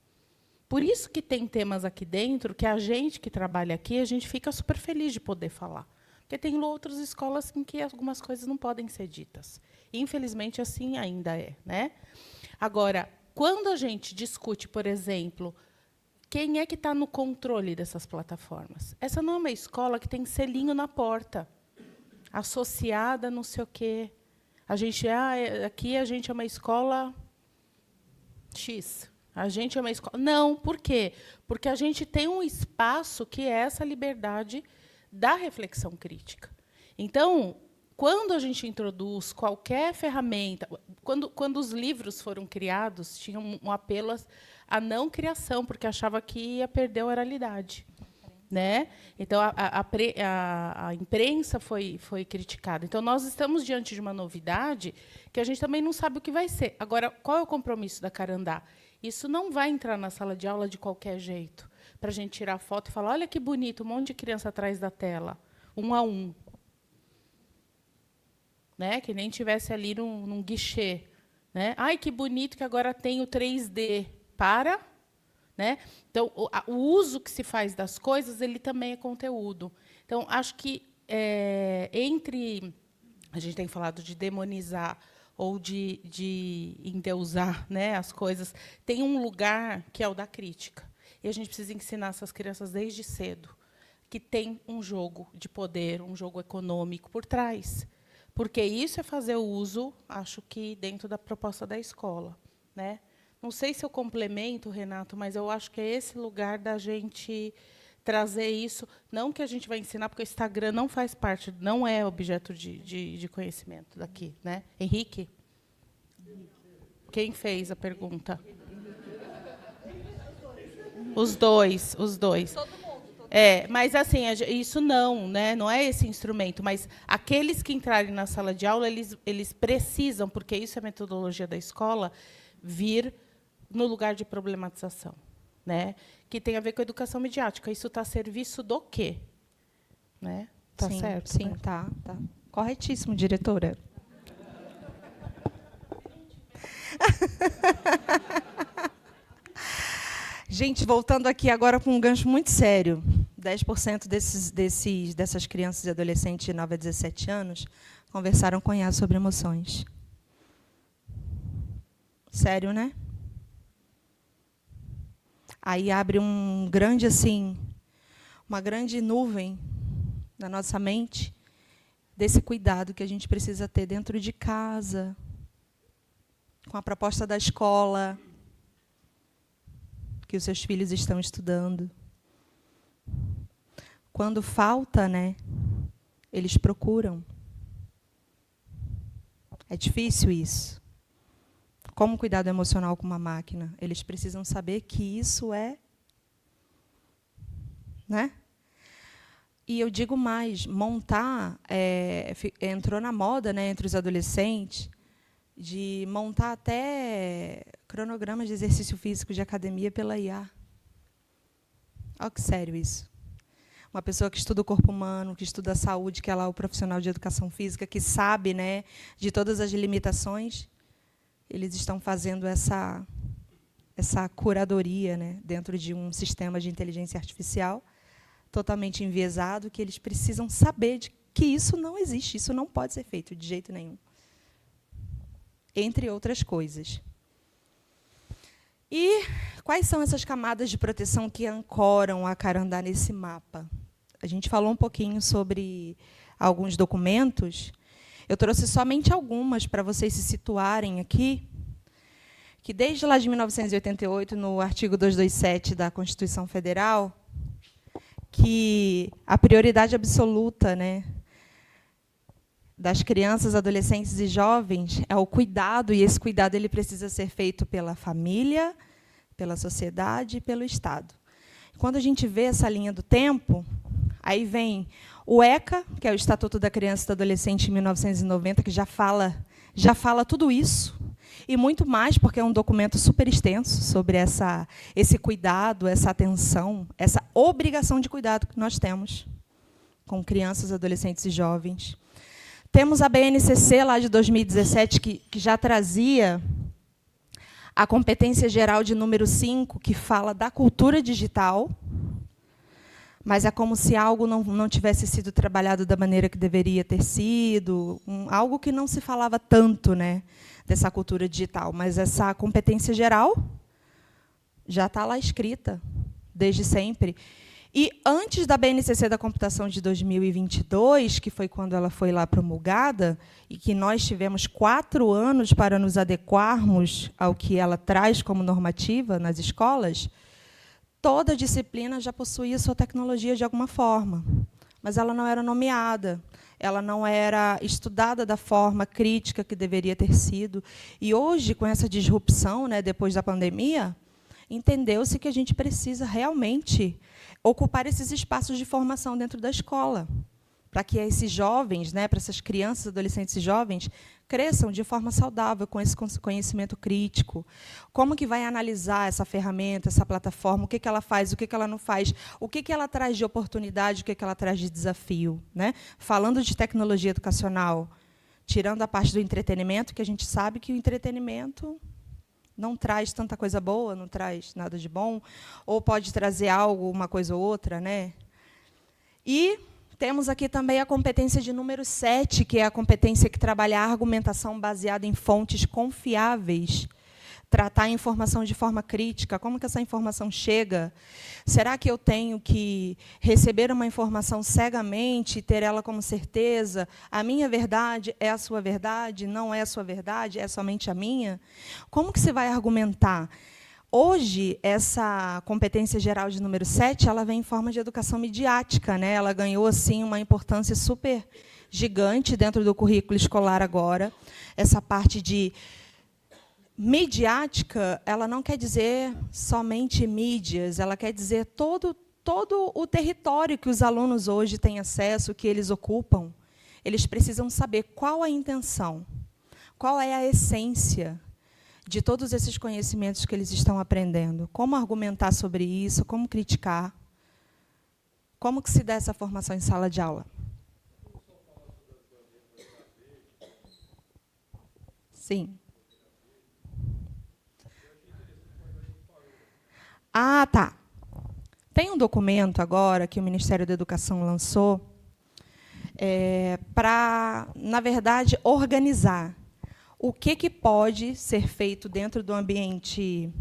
Por isso que tem temas aqui dentro que a gente que trabalha aqui, a gente fica super feliz de poder falar. Porque tem outras escolas em que algumas coisas não podem ser ditas. Infelizmente, assim ainda é. Né? Agora, quando a gente discute, por exemplo, quem é que está no controle dessas plataformas? Essa não é uma escola que tem selinho na porta, associada não sei o quê. Aqui a gente é uma escola X. A gente é uma escola... Não, por quê? Porque a gente tem um espaço que é essa liberdade da reflexão crítica. Então, quando a gente introduz qualquer ferramenta... Quando os livros foram criados, tinha um apelo à não criação, porque achava que ia perder a oralidade. Né? Então, a imprensa foi criticada. Então, nós estamos diante de uma novidade que a gente também não sabe o que vai ser. Agora, qual é o compromisso da Carandá? Isso não vai entrar na sala de aula de qualquer jeito, para a gente tirar foto e falar, olha que bonito, um monte de criança atrás da tela, 1 a 1. Né? Que nem tivesse ali num guichê. Né? Ai, que bonito que agora tem o 3D. Né? Então, o uso que se faz das coisas, ele também é conteúdo. Então, acho que a gente tem falado de demonizar ou de endeusar, né, as coisas, tem um lugar que é o da crítica. E a gente precisa ensinar essas crianças desde cedo que tem um jogo de poder, um jogo econômico por trás. Porque isso é fazer o uso, acho que, dentro da proposta da escola, né? Não sei se eu complemento, Renato, mas eu acho que é esse lugar da gente trazer isso. Não que a gente vai ensinar, porque o Instagram não faz parte, não é objeto de conhecimento daqui, né? Henrique? Quem fez a pergunta? Os dois. Mas assim, isso não, né? Não é esse instrumento, mas aqueles que entrarem na sala de aula, eles precisam, porque isso é a metodologia da escola, vir no lugar de problematização, né? Que tem a ver com a educação midiática. Isso está a serviço do quê? Né? Tá Sim, certo? sim, né? tá. Corretíssimo, diretora. Gente, voltando aqui agora com um gancho muito sério. 10% dessas crianças e adolescentes de 9 a 17 anos conversaram com IA sobre emoções. Sério, né? Aí abre uma grande nuvem na nossa mente desse cuidado que a gente precisa ter dentro de casa, com a proposta da escola que os seus filhos estão estudando. Quando falta, né, eles procuram. É difícil isso. Como cuidado emocional com uma máquina? Eles precisam saber que isso é, né? E eu digo mais, montar, entrou na moda, né, entre os adolescentes, de montar até cronogramas de exercício físico de academia pela IA. Olha que sério isso. Uma pessoa que estuda o corpo humano, que estuda a saúde, que é lá o profissional de educação física, que sabe, né, de todas as limitações, eles estão fazendo essa curadoria, né, dentro de um sistema de inteligência artificial totalmente enviesado, que eles precisam saber de que isso não existe, isso não pode ser feito de jeito nenhum. Entre outras coisas. E quais são essas camadas de proteção que ancoram a Carandá nesse mapa? A gente falou um pouquinho sobre alguns documentos. Eu trouxe somente algumas para vocês se situarem aqui, que desde lá de 1988, no artigo 227 da Constituição Federal, que a prioridade absoluta, né, das crianças, adolescentes e jovens é o cuidado, e esse cuidado ele precisa ser feito pela família, pela sociedade e pelo Estado. Quando a gente vê essa linha do tempo, aí vem o ECA, que é o Estatuto da Criança e do Adolescente, em 1990, que já fala tudo isso, e muito mais, porque é um documento super extenso sobre esse cuidado, essa atenção, essa obrigação de cuidado que nós temos com crianças, adolescentes e jovens. Temos a BNCC, lá de 2017, que já trazia a competência geral de número 5, que fala da cultura digital, mas é como se algo não tivesse sido trabalhado da maneira que deveria ter sido, algo que não se falava tanto, né, dessa cultura digital. Mas essa competência geral já está lá escrita, desde sempre. E antes da BNCC da computação de 2022, que foi quando ela foi lá promulgada, e que nós tivemos 4 anos para nos adequarmos ao que ela traz como normativa nas escolas, toda disciplina já possuía sua tecnologia de alguma forma, mas ela não era nomeada, ela não era estudada da forma crítica que deveria ter sido. E hoje, com essa disrupção, né, depois da pandemia, entendeu-se que a gente precisa realmente ocupar esses espaços de formação dentro da escola, para que esses jovens, né, para essas crianças, adolescentes e jovens, cresçam de forma saudável, com esse conhecimento crítico. Como que vai analisar essa ferramenta, essa plataforma, o que ela faz, o que ela não faz, o que ela traz de oportunidade, o que ela traz de desafio, né? Falando de tecnologia educacional, tirando a parte do entretenimento, que a gente sabe que o entretenimento não traz tanta coisa boa, não traz nada de bom, ou pode trazer algo, uma coisa ou outra, né? E temos aqui também a competência de número 7, que é a competência que trabalha a argumentação baseada em fontes confiáveis tratar a informação de forma crítica, como que essa informação chega? Será que eu tenho que receber uma informação cegamente e ter ela como certeza? A minha verdade é a sua verdade? Não é a sua verdade? É somente a minha? Como que se vai argumentar? Hoje, essa competência geral de número 7, ela vem em forma de educação midiática, né? Ela ganhou assim uma importância super gigante dentro do currículo escolar agora. Essa parte de midiática, ela não quer dizer somente mídias, ela quer dizer todo o território que os alunos hoje têm acesso, que eles ocupam. Eles precisam saber qual a intenção, qual é a essência de todos esses conhecimentos que eles estão aprendendo, como argumentar sobre isso, como criticar, como que se dá essa formação em sala de aula. Sim. Ah, tá. Tem um documento agora que o Ministério da Educação lançou para, na verdade, organizar o que pode ser feito dentro do ambiente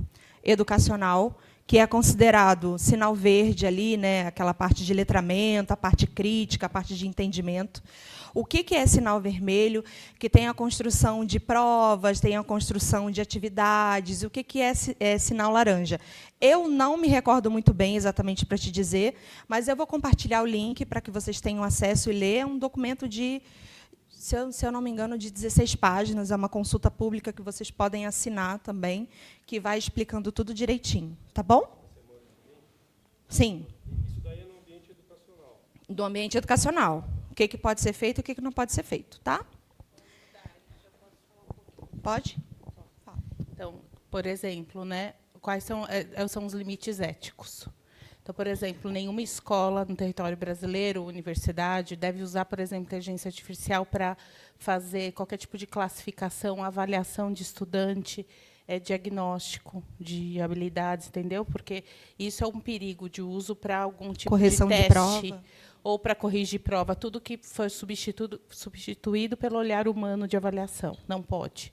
educacional, que é considerado sinal verde ali, né, aquela parte de letramento, a parte crítica, a parte de entendimento. O que é sinal vermelho, que tem a construção de provas, tem a construção de atividades, o que é sinal laranja. Eu não me recordo muito bem exatamente para te dizer, mas eu vou compartilhar o link para que vocês tenham acesso e ler. É um documento de, se eu não me engano, de 16 páginas, é uma consulta pública que vocês podem assinar também, que vai explicando tudo direitinho. Tá bom? Sim. Isso daí é no ambiente educacional. Do ambiente educacional. O que pode ser feito e o que não pode ser feito, tá? Pode? Então, por exemplo, né, quais são os limites éticos? Então, por exemplo, nenhuma escola no território brasileiro, universidade, deve usar, por exemplo, inteligência artificial para fazer qualquer tipo de classificação, avaliação de estudante, diagnóstico de habilidades, entendeu? Porque isso é um perigo de uso para algum tipo correção de teste. De prova. Ou para corrigir prova, tudo que foi substituído pelo olhar humano de avaliação. Não pode.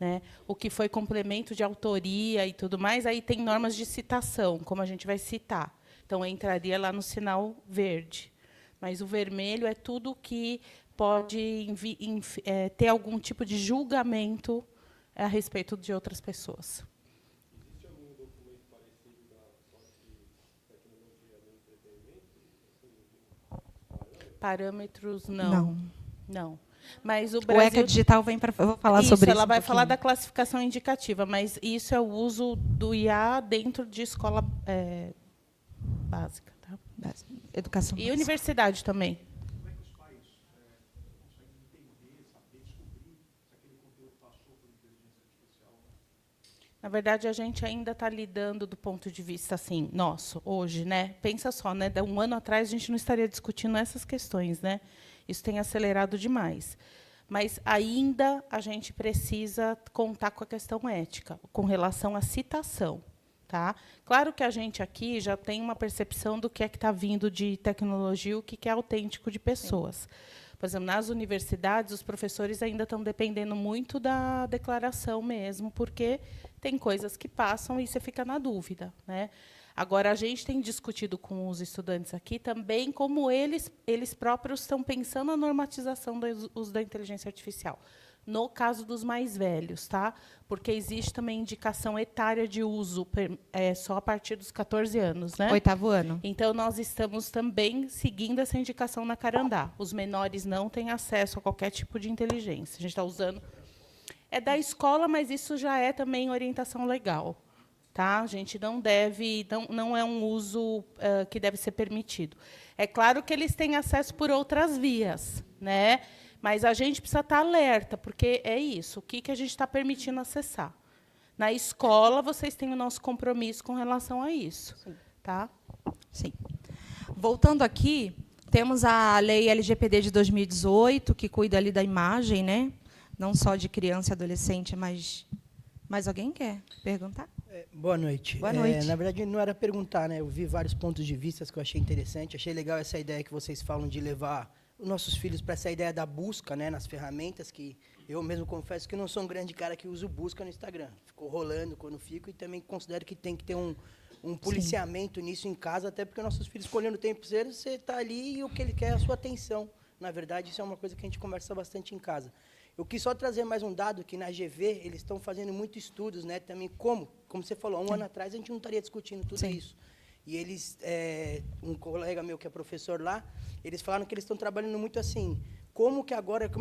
Né? O que foi complemento de autoria e tudo mais, aí tem normas de citação, como a gente vai citar. Então, entraria lá no sinal verde. Mas o vermelho é tudo que pode ter algum tipo de julgamento a respeito de outras pessoas. Existe algum documento parecido da parte de tecnologia no entretenimento? Parâmetros, não. Não. Mas o O Brasil... ECA Digital vem para... Eu vou falar sobre isso. Ela vai falar da classificação indicativa, mas isso é o uso do IA dentro de escola básica. Tá? Educação E básica. universidade também. Como é que os pais conseguem entender, saber, descobrir se aquele conteúdo passou por inteligência artificial? Na verdade, a gente ainda está lidando do ponto de vista assim, nosso, hoje, né? Pensa só, né? Um ano atrás a gente não estaria discutindo essas questões, né? Isso tem acelerado demais. Mas ainda a gente precisa contar com a questão ética, com relação à citação. Tá? Claro que a gente aqui já tem uma percepção do que é que está vindo de tecnologia, o que é autêntico de pessoas. Por exemplo, nas universidades, os professores ainda estão dependendo muito da declaração mesmo, porque tem coisas que passam e você fica na dúvida. Né? Agora, a gente tem discutido com os estudantes aqui também como eles próprios estão pensando a normatização do uso da inteligência artificial. No caso dos mais velhos, tá? Porque existe também indicação etária de uso só a partir dos 14 anos. Né? 8º ano. Então, nós estamos também seguindo essa indicação na Carandá. Os menores não têm acesso a qualquer tipo de inteligência. A gente está usando... É da escola, mas isso já é também orientação legal. Tá? A gente não deve, não é um uso que deve ser permitido. É claro que eles têm acesso por outras vias, né? Mas a gente precisa estar alerta, porque é isso, o que a gente está permitindo acessar. Na escola, vocês têm o nosso compromisso com relação a isso. Sim. Tá? Sim. Voltando aqui, temos a Lei LGPD de 2018, que cuida ali da imagem, né? Não só de criança e adolescente, mas... Mais alguém quer perguntar? Boa noite. Boa noite. Na verdade, não era perguntar, né? Eu vi vários pontos de vista que eu achei interessante. Achei legal essa ideia que vocês falam de levar os nossos filhos para essa ideia da busca, né, nas ferramentas, que eu mesmo confesso que não sou um grande cara que uso busca no Instagram. Ficou rolando quando fico e também considero que tem que ter um policiamento nisso em casa, até porque nossos filhos escolhendo o tempo cedo, você está ali e o que ele quer é a sua atenção. Na verdade, isso é uma coisa que a gente conversa bastante em casa. Eu quis só trazer mais um dado que na GV eles estão fazendo muitos estudos, né, também como você falou, há um ano atrás a gente não estaria discutindo tudo isso. E eles, um colega meu que é professor lá, eles falaram que eles estão trabalhando muito assim, como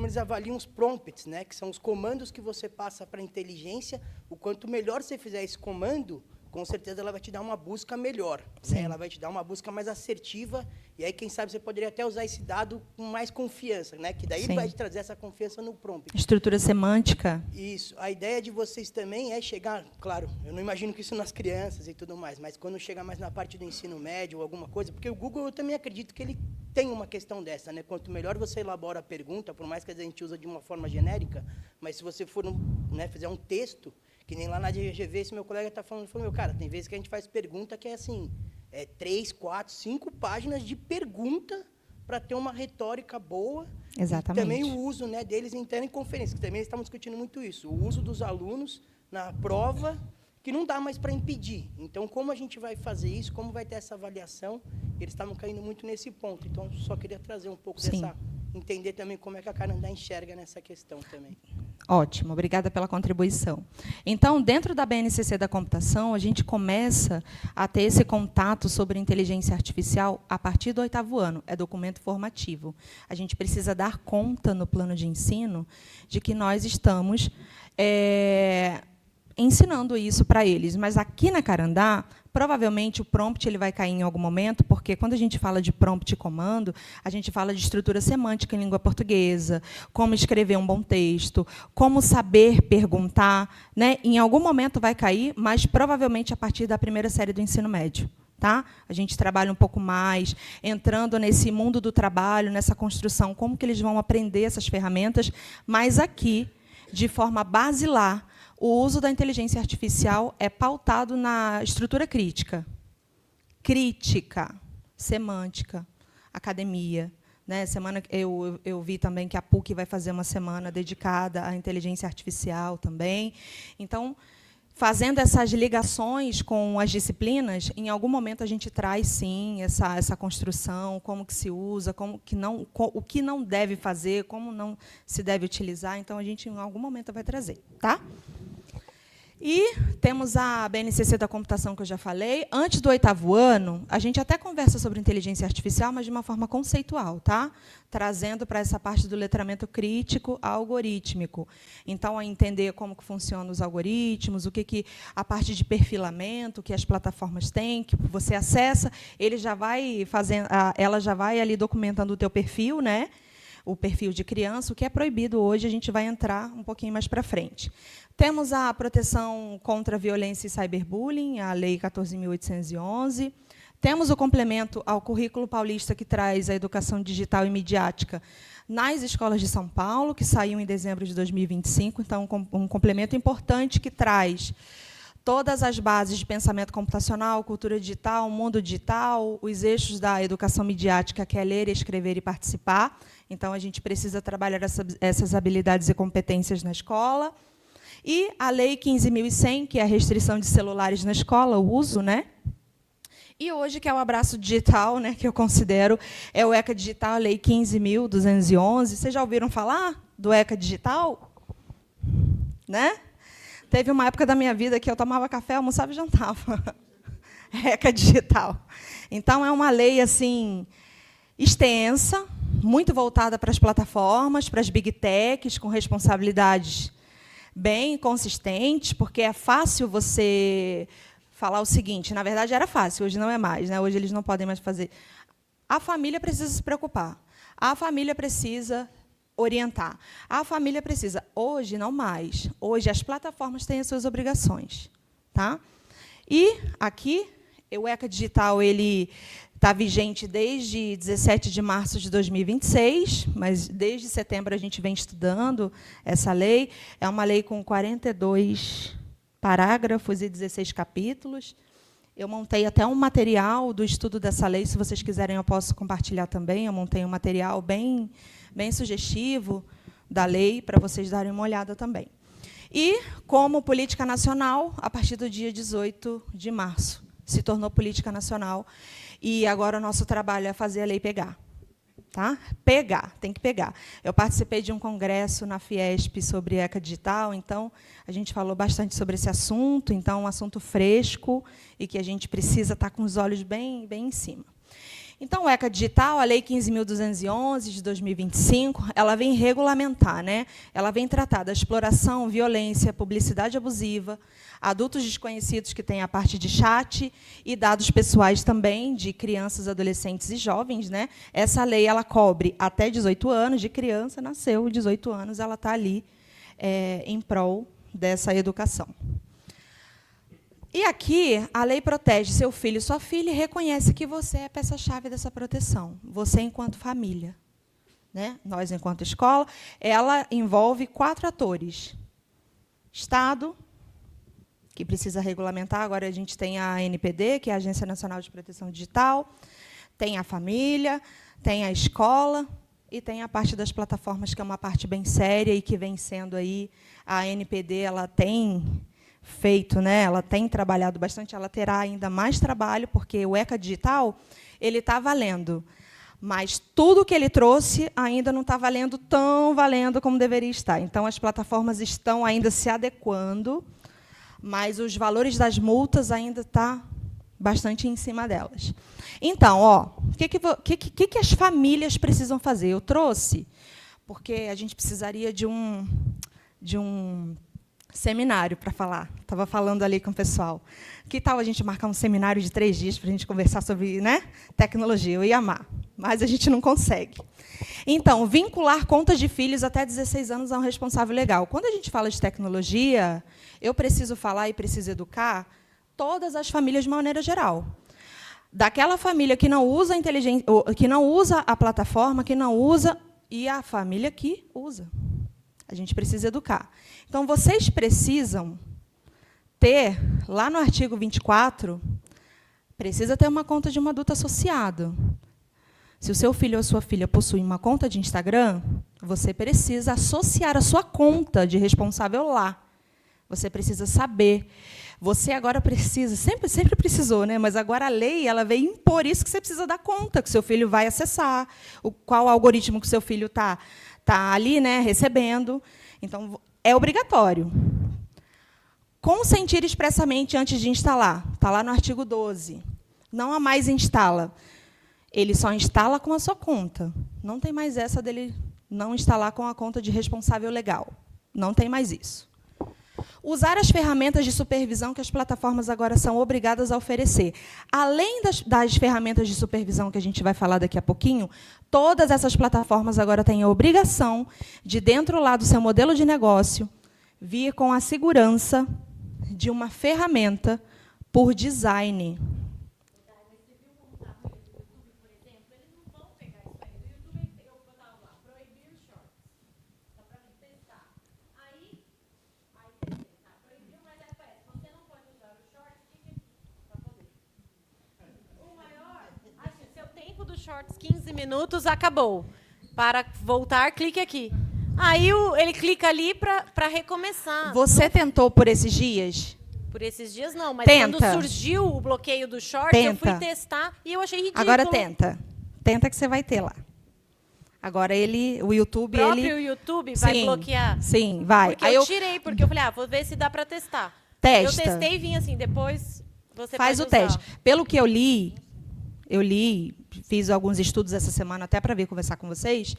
eles avaliam os prompts, né, que são os comandos que você passa para a inteligência, o quanto melhor você fizer esse comando, com certeza ela vai te dar uma busca melhor, né? Ela vai te dar uma busca mais assertiva, e aí, quem sabe, você poderia até usar esse dado com mais confiança, né? Que daí ele vai te trazer essa confiança no prompt. Estrutura semântica. Isso. A ideia de vocês também é chegar, claro, eu não imagino que isso nas crianças e tudo mais, mas quando chega mais na parte do ensino médio ou alguma coisa, porque o Google, eu também acredito que ele tem uma questão dessa, né? Quanto melhor você elabora a pergunta, por mais que a gente use de uma forma genérica, mas se você for fizer um texto, que nem lá na GV, esse meu colega está falando, meu cara, tem vezes que a gente faz pergunta que é assim, 3, 4, 5 páginas de pergunta para ter uma retórica boa. Exatamente. E também o uso, né, deles em teleconferência, que também eles estavam discutindo muito isso, o uso dos alunos na prova, que não dá mais para impedir. Então, como a gente vai fazer isso, como vai ter essa avaliação, eles estavam caindo muito nesse ponto. Então, eu só queria trazer um pouco dessa... Entender também como é que a Canadá enxerga nessa questão também. Ótimo, obrigada pela contribuição. Então, dentro da BNCC da computação, a gente começa a ter esse contato sobre inteligência artificial a partir do 8º ano, é documento formativo. A gente precisa dar conta no plano de ensino de que nós estamos ensinando isso para eles. Mas aqui na Carandá, provavelmente o prompt ele vai cair em algum momento, porque quando a gente fala de prompt e comando, a gente fala de estrutura semântica em língua portuguesa, como escrever um bom texto, como saber perguntar, né? Em algum momento vai cair, mas provavelmente a partir da primeira série do ensino médio. Tá? A gente trabalha um pouco mais, entrando nesse mundo do trabalho, nessa construção, como que eles vão aprender essas ferramentas, mas aqui, de forma basilar, o uso da inteligência artificial é pautado na estrutura crítica, semântica, academia. Né? Eu vi também que a PUC vai fazer uma semana dedicada à inteligência artificial também. Então, fazendo essas ligações com as disciplinas, em algum momento a gente traz, sim, essa construção, como que se usa, o que não deve fazer, como não se deve utilizar. Então, a gente, em algum momento, vai trazer. Tá? E temos a BNCC da computação, que eu já falei. Antes do 8º ano, a gente até conversa sobre inteligência artificial, mas de uma forma conceitual, tá? Trazendo para essa parte do letramento crítico algorítmico. Então, a entender como que funcionam os algoritmos, o que a parte de perfilamento que as plataformas têm, que você acessa, ela já vai ali documentando o teu perfil, né? O perfil de criança, o que é proibido hoje, a gente vai entrar um pouquinho mais para frente. Temos a proteção contra a violência e cyberbullying, a Lei 14.811. Temos o complemento ao Currículo Paulista, que traz a educação digital e midiática nas escolas de São Paulo, que saiu em dezembro de 2025. Então, um complemento importante que traz todas as bases de pensamento computacional, cultura digital, mundo digital, os eixos da educação midiática, que é ler, escrever e participar. Então, a gente precisa trabalhar essas habilidades e competências na escola. E a Lei 15.100, que é a restrição de celulares na escola, o uso, né? E hoje, que é o abraço digital, né, que eu considero, é o ECA Digital, a Lei 15.211. Vocês já ouviram falar do ECA Digital? Né? Teve uma época da minha vida que eu tomava café, almoçava e jantava. ECA Digital. Então, é uma lei assim extensa, muito voltada para as plataformas, para as big techs, com responsabilidades bem consistentes, porque é fácil você falar o seguinte, na verdade era fácil, hoje não é mais, né? Hoje eles não podem mais fazer. A família precisa se preocupar, a família precisa orientar, a família precisa. Hoje não mais, hoje as plataformas têm as suas obrigações. Tá? E aqui, o ECA Digital ele está vigente desde 17 de março de 2026, mas desde setembro a gente vem estudando essa lei. É uma lei com 42 parágrafos e 16 capítulos. Eu montei até um material do estudo dessa lei, se vocês quiserem eu posso compartilhar também. Eu montei um material bem sugestivo da lei, para vocês darem uma olhada também. E, como política nacional, a partir do dia 18 de março, se tornou política nacional, e agora o nosso trabalho é fazer a lei pegar. Tá? Pegar, tem que pegar. Eu participei de um congresso na Fiesp sobre ECA digital, então a gente falou bastante sobre esse assunto, então um assunto fresco e que a gente precisa estar com os olhos bem em cima. Então, o ECA digital, a Lei 15.211 de 2025, ela vem regulamentar, né? Ela vem tratar da exploração, violência, publicidade abusiva, adultos desconhecidos que têm a parte de chat e dados pessoais também de crianças, adolescentes e jovens, né? Essa lei ela cobre até 18 anos, de criança nasceu 18 anos, ela está ali em prol dessa educação. E aqui, a lei protege seu filho e sua filha e reconhece que você é a peça-chave dessa proteção, você enquanto família. Né? Nós, enquanto escola, ela envolve 4 atores. Estado, que precisa regulamentar, agora a gente tem a ANPD, que é a Agência Nacional de Proteção Digital, tem a família, tem a escola e tem a parte das plataformas, que é uma parte bem séria e que vem sendo aí, a ANPD ela tem feito, né? Ela tem trabalhado bastante, ela terá ainda mais trabalho, porque o ECA digital ele está valendo, mas tudo que ele trouxe ainda não está valendo como deveria estar. Então, as plataformas estão ainda se adequando, mas os valores das multas ainda estão bastante em cima delas. Então, o que as famílias precisam fazer? Eu trouxe, porque a gente precisaria de um seminário para falar. Estava falando ali com o pessoal. Que tal a gente marcar um seminário de 3 dias para a gente conversar sobre, né, tecnologia? Eu ia amar, mas a gente não consegue. Então, vincular contas de filhos até 16 anos a um responsável legal. Quando a gente fala de tecnologia, eu preciso falar e preciso educar todas as famílias de maneira geral. Daquela família que não usa a que não usa a plataforma, que não usa, e a família que usa. A gente precisa educar. Então, vocês precisam ter, lá no artigo 24, precisa ter uma conta de um adulto associado. Se o seu filho ou a sua filha possui uma conta de Instagram, você precisa associar a sua conta de responsável lá. Você precisa saber. Você agora precisa, sempre precisou, né? Mas agora a lei ela veio impor isso, que você precisa dar conta, que o seu filho vai acessar, qual algoritmo que o seu filho está ali, né, recebendo. Então, é obrigatório. Consentir expressamente antes de instalar. Está lá no artigo 12. Não há mais instala. Ele só instala com a sua conta. Não tem mais essa dele não instalar com a conta de responsável legal. Não tem mais isso. Usar as ferramentas de supervisão que as plataformas agora são obrigadas a oferecer. Além das ferramentas de supervisão que a gente vai falar daqui a pouquinho, todas essas plataformas agora têm a obrigação de, dentro lá do seu modelo de negócio, vir com a segurança de uma ferramenta por design. Shorts 15 minutos, acabou. Para voltar, clique aqui. Aí ele clica ali para recomeçar. Você tentou por esses dias? Por esses dias não, mas Tenta. quando surgiu o bloqueio do short, eu fui testar e eu achei ridículo. Agora tenta. Tenta que você vai ter lá. Agora o YouTube... O próprio YouTube vai bloquear? Sim, vai. Porque eu tirei, porque eu falei, vou ver se dá para testar. Testa. Eu testei e vim assim, depois você faz pode o teste. Pelo que eu li, fiz alguns estudos essa semana até para vir conversar com vocês.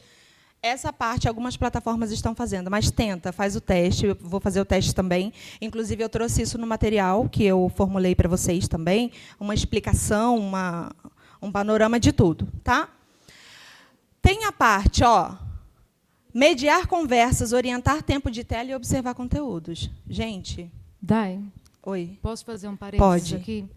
Essa parte algumas plataformas estão fazendo, mas tenta, faz o teste. Eu vou fazer o teste também. Inclusive, eu trouxe isso no material que eu formulei para vocês também, uma explicação, um panorama de tudo. Tá? Tem a parte, mediar conversas, orientar tempo de tela e observar conteúdos. Gente. Dai, Oi. posso fazer um parênteses Pode. aqui?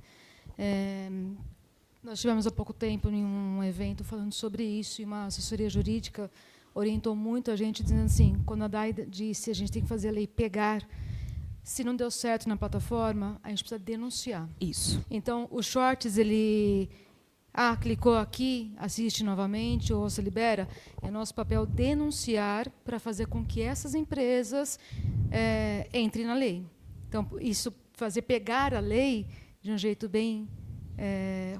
Nós tivemos há pouco tempo em um evento falando sobre isso, e uma assessoria jurídica orientou muito a gente, dizendo assim, quando a Dai disse a gente tem que fazer a lei pegar, se não deu certo na plataforma, a gente precisa denunciar. Isso. Então, o Shorts, ele... clicou aqui, assiste novamente ou se libera. É nosso papel denunciar para fazer com que essas empresas entrem na lei. Então, isso fazer pegar a lei de um jeito bem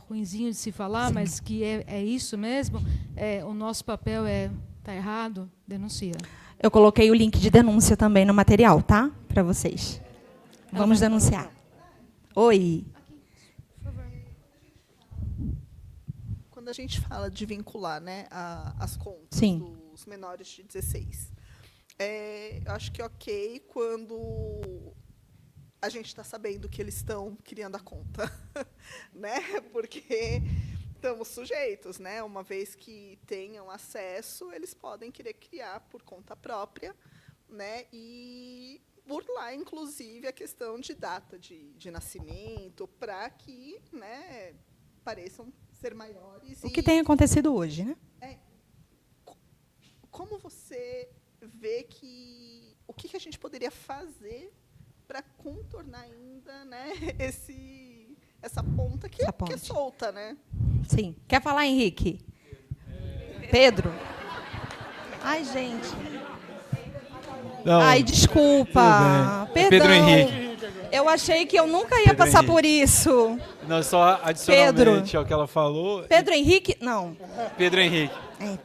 ruinzinho de se falar, mas que é isso mesmo, o nosso papel está errado, denuncia. Eu coloquei o link de denúncia também no material, tá? Para vocês. Vamos denunciar. Oi. Quando a gente fala de vincular, né, as contas Sim. dos menores de 16, eu acho que é ok quando a gente está sabendo que eles estão criando a conta, né? Porque estamos sujeitos, né? Uma vez que tenham acesso, eles podem querer criar por conta própria, né? E burlar, inclusive, a questão de data de nascimento, para que, né, pareçam ser maiores. O que tem acontecido hoje, né? Como você vê o que a gente poderia fazer para contornar ainda, né, essa ponta que é solta, né? Sim. Quer falar, Henrique? Pedro? Ai, gente. Não, Ai, desculpa. tudo bem. Perdão. Pedro Henrique. Eu achei que eu nunca ia Pedro passar Henrique. por isso. Não, só adicionalmente ao que ela falou. Pedro Henrique? Não. Pedro Henrique.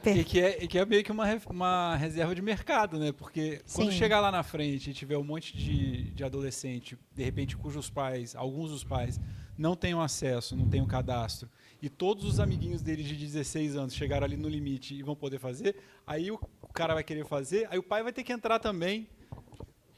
Pedro. E que é meio que uma reserva de mercado, né? Porque quando Sim. chegar lá na frente e tiver um monte de adolescente, de repente, cujos pais, alguns dos pais, não tenham acesso, não tenham cadastro, e todos os amiguinhos deles de 16 anos chegaram ali no limite e vão poder fazer, aí o cara vai querer fazer, aí o pai vai ter que entrar também.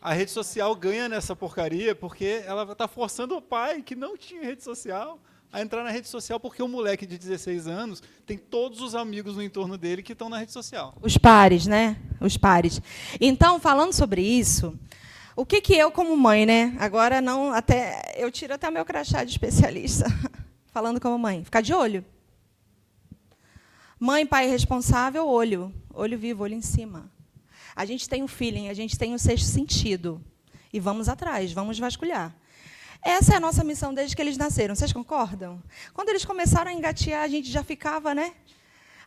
A rede social ganha nessa porcaria porque ela está forçando o pai, que não tinha rede social, a entrar na rede social, porque o moleque de 16 anos tem todos os amigos no entorno dele que estão na rede social. Os pares, né? Os pares. Então, falando sobre isso, o que eu, como mãe, né? Agora não, eu tiro até meu crachá de especialista, falando como mãe. Ficar de olho. Mãe, pai responsável, olho. Olho vivo, olho em cima. A gente tem o feeling, a gente tem o sexto sentido. E vamos atrás, vamos vasculhar. Essa é a nossa missão desde que eles nasceram. Vocês concordam? Quando eles começaram a engatear, a gente já ficava, né?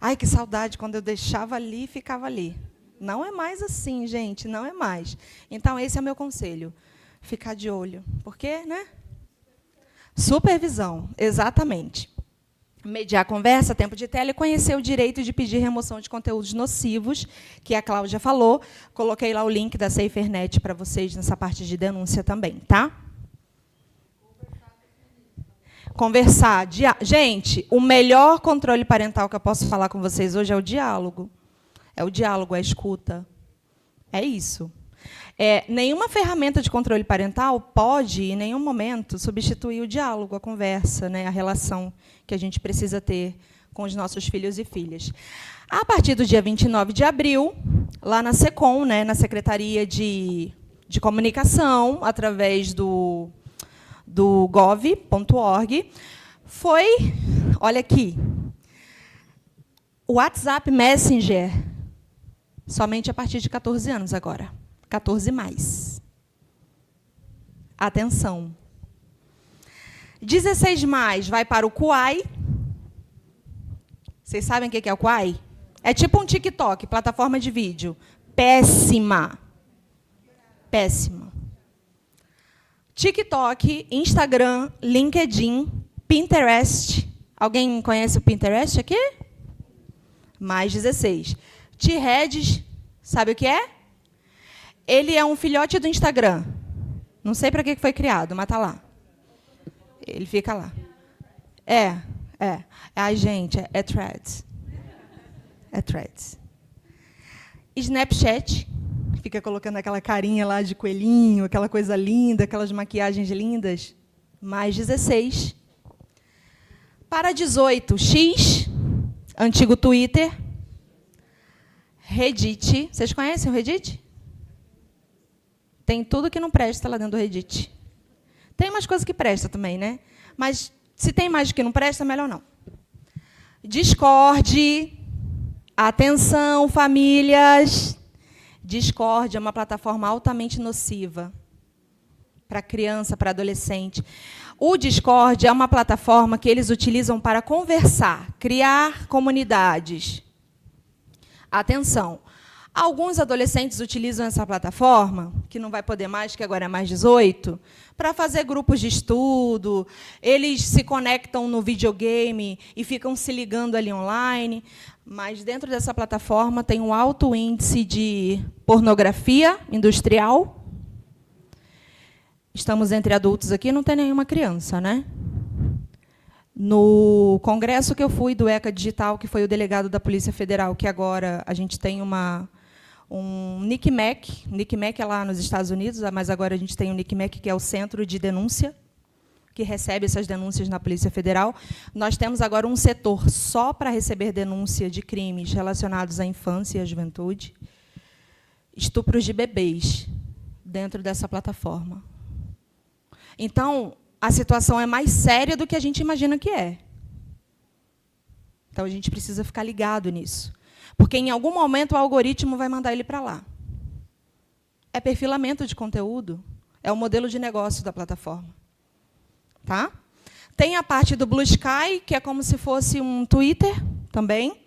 Ai, que saudade, quando eu deixava ali, ficava ali. Não é mais assim, gente, não é mais. Então, esse é o meu conselho. Ficar de olho. Por quê, né? Supervisão, exatamente. Mediar a conversa, tempo de tela e conhecer o direito de pedir remoção de conteúdos nocivos, que a Cláudia falou. Coloquei lá o link da SaferNet para vocês nessa parte de denúncia também, tá? Conversar. Gente, o melhor controle parental que eu posso falar com vocês hoje é o diálogo. É o diálogo, a escuta. É isso. Nenhuma ferramenta de controle parental pode, em nenhum momento, substituir o diálogo, a conversa, né, a relação que a gente precisa ter com os nossos filhos e filhas. A partir do dia 29 de abril, lá na SECOM, né, na Secretaria de Comunicação, através do gov.org, foi, olha aqui, o WhatsApp Messenger, somente a partir de 14 anos agora. 14 mais. Atenção. 16 mais vai para o Quai. Vocês sabem o que é o Quai? É tipo um TikTok, plataforma de vídeo. Péssima. Péssima. TikTok, Instagram, LinkedIn, Pinterest. Alguém conhece o Pinterest aqui? Mais 16. T-Redes, sabe o que é? Ele é um filhote do Instagram. Não sei para que foi criado, mas está lá. Ele fica lá. Ai, gente, é Threads. É Threads. Snapchat, fica colocando aquela carinha lá de coelhinho, aquela coisa linda, aquelas maquiagens lindas. Mais 16. Para 18, X, antigo Twitter. Reddit. Vocês conhecem o Reddit? Tem tudo que não presta lá dentro do Reddit. Tem umas coisas que prestam também, né? Mas se tem mais do que não presta, melhor não. Discord. Atenção, famílias. Discord é uma plataforma altamente nociva. para criança, para adolescente. O Discord é uma plataforma que eles utilizam para conversar, criar comunidades. Atenção, alguns adolescentes utilizam essa plataforma, que não vai poder mais, que agora é mais 18, para fazer grupos de estudo, eles se conectam no videogame e ficam se ligando ali online, mas dentro dessa plataforma tem um alto índice de pornografia industrial. Estamos entre adultos aqui, não tem nenhuma criança, né? No congresso que eu fui do ECA Digital, que foi o delegado da Polícia Federal, que agora a gente tem um NICMEC. NICMEC é lá nos Estados Unidos, mas agora a gente tem o NICMEC, que é o Centro de Denúncia, que recebe essas denúncias na Polícia Federal. Nós temos agora um setor só para receber denúncia de crimes relacionados à infância e à juventude, estupros de bebês, dentro dessa plataforma. Então, a situação é mais séria do que a gente imagina que é. Então, a gente precisa ficar ligado nisso. Porque, em algum momento, o algoritmo vai mandar ele para lá. É perfilamento de conteúdo. É o modelo de negócio da plataforma. Tá? Tem a parte do Blue Sky, que é como se fosse um Twitter também.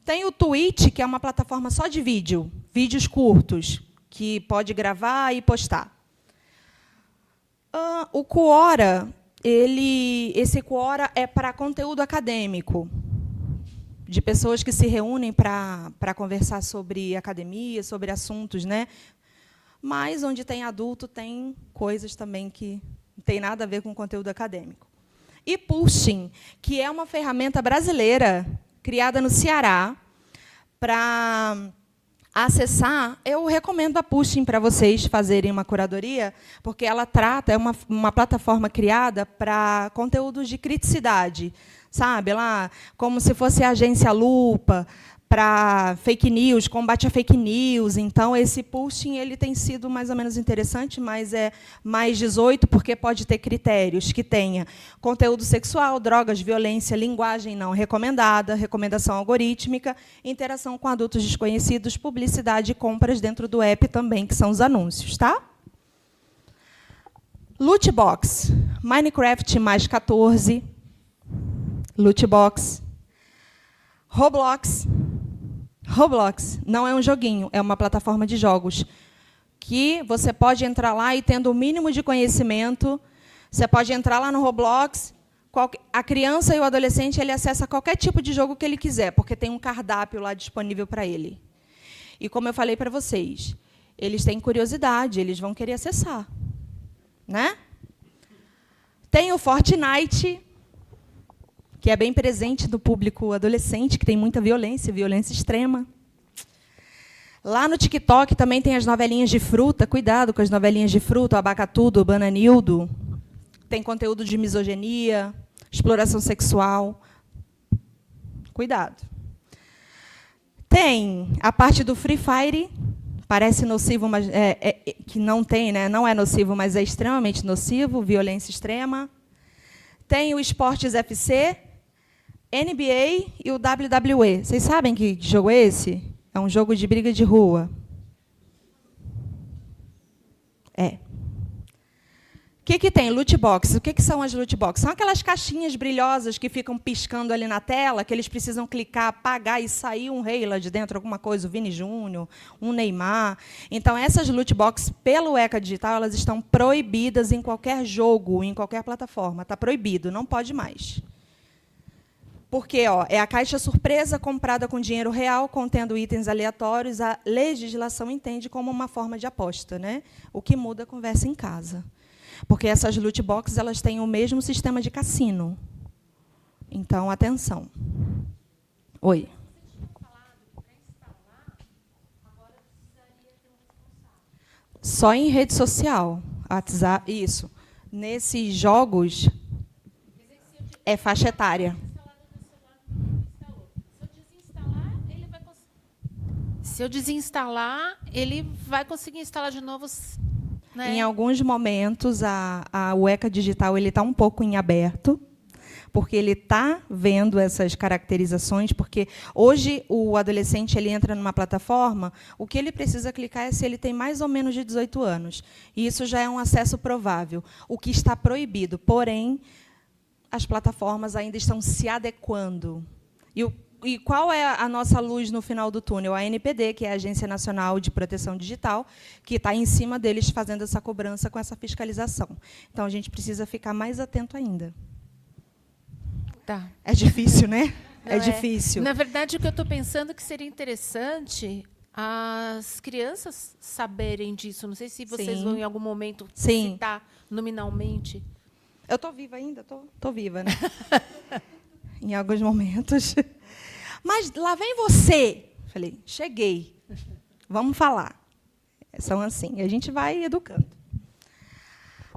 Tem o Twitch, que é uma plataforma só de vídeo, vídeos curtos, que pode gravar e postar. O Quora, esse Quora é para conteúdo acadêmico, de pessoas que se reúnem para conversar sobre academia, sobre assuntos, né? Mas onde tem adulto, tem coisas também que não tem nada a ver com conteúdo acadêmico. E Pushing, que é uma ferramenta brasileira criada no Ceará para acessar. Eu recomendo a Pushing para vocês fazerem uma curadoria, porque ela trata, é uma plataforma criada para conteúdos de criticidade, sabe? Lá, como se fosse a agência Lupa, para fake news, combate a fake news. Então, esse Pushing ele tem sido mais ou menos interessante, mas é mais 18, porque pode ter critérios que tenha conteúdo sexual, drogas, violência, linguagem não recomendada, recomendação algorítmica, interação com adultos desconhecidos, publicidade e compras dentro do app também, que são os anúncios. Tá? Lootbox. Minecraft mais 14. Lootbox. Roblox. Roblox não é um joguinho, é uma plataforma de jogos que você pode entrar lá e, tendo o mínimo de conhecimento, você pode entrar lá no Roblox, a criança e o adolescente ele acessa qualquer tipo de jogo que ele quiser, porque tem um cardápio lá disponível para ele. E, como eu falei para vocês, eles têm curiosidade, eles vão querer acessar. Né? Tem o Fortnite, que é bem presente no público adolescente, que tem muita violência, violência extrema. Lá no TikTok também tem as novelinhas de fruta. Cuidado com as novelinhas de fruta, o Abacatudo, o Bananildo. Tem conteúdo de misoginia, exploração sexual. Cuidado. Tem a parte do Free Fire, parece nocivo, mas que não tem, né? Não é nocivo, mas é extremamente nocivo, violência extrema. Tem o Esportes FC, NBA e o WWE. Vocês sabem que jogo é esse? É um jogo de briga de rua. É. O que tem? Loot box. O que são as loot boxes? São aquelas caixinhas brilhosas que ficam piscando ali na tela, que eles precisam clicar, apagar e sair um rei lá de dentro, alguma coisa, o Vini Júnior, um Neymar. Então, essas loot boxes, pelo ECA Digital, elas estão proibidas em qualquer jogo, em qualquer plataforma. Está proibido, não pode mais. Porque é a caixa surpresa comprada com dinheiro real, contendo itens aleatórios. A legislação entende como uma forma de aposta, né? O que muda a conversa em casa. Porque essas loot boxes elas têm o mesmo sistema de cassino. Então, atenção. Oi. Só em rede social. WhatsApp, isso. Nesses jogos, é faixa etária. Se eu desinstalar, ele vai conseguir instalar de novo. Né? Em alguns momentos, o ECA Digital está um pouco em aberto, porque ele está vendo essas caracterizações, porque hoje o adolescente ele entra numa plataforma, o que ele precisa clicar é se ele tem mais ou menos de 18 anos. E isso já é um acesso provável, o que está proibido. Porém, as plataformas ainda estão se adequando. E qual é a nossa luz no final do túnel? A ANPD, que é a Agência Nacional de Proteção Digital, que está em cima deles fazendo essa cobrança com essa fiscalização. Então, a gente precisa ficar mais atento ainda. Tá. É difícil, né? Não, difícil. Na verdade, o que eu estou pensando é que seria interessante as crianças saberem disso. Não sei se vocês Sim. vão, em algum momento, Sim. citar nominalmente. Eu estou viva ainda? Estou viva, né? Em alguns momentos. Mas lá vem você. Falei, cheguei. Vamos falar. São assim. A gente vai educando.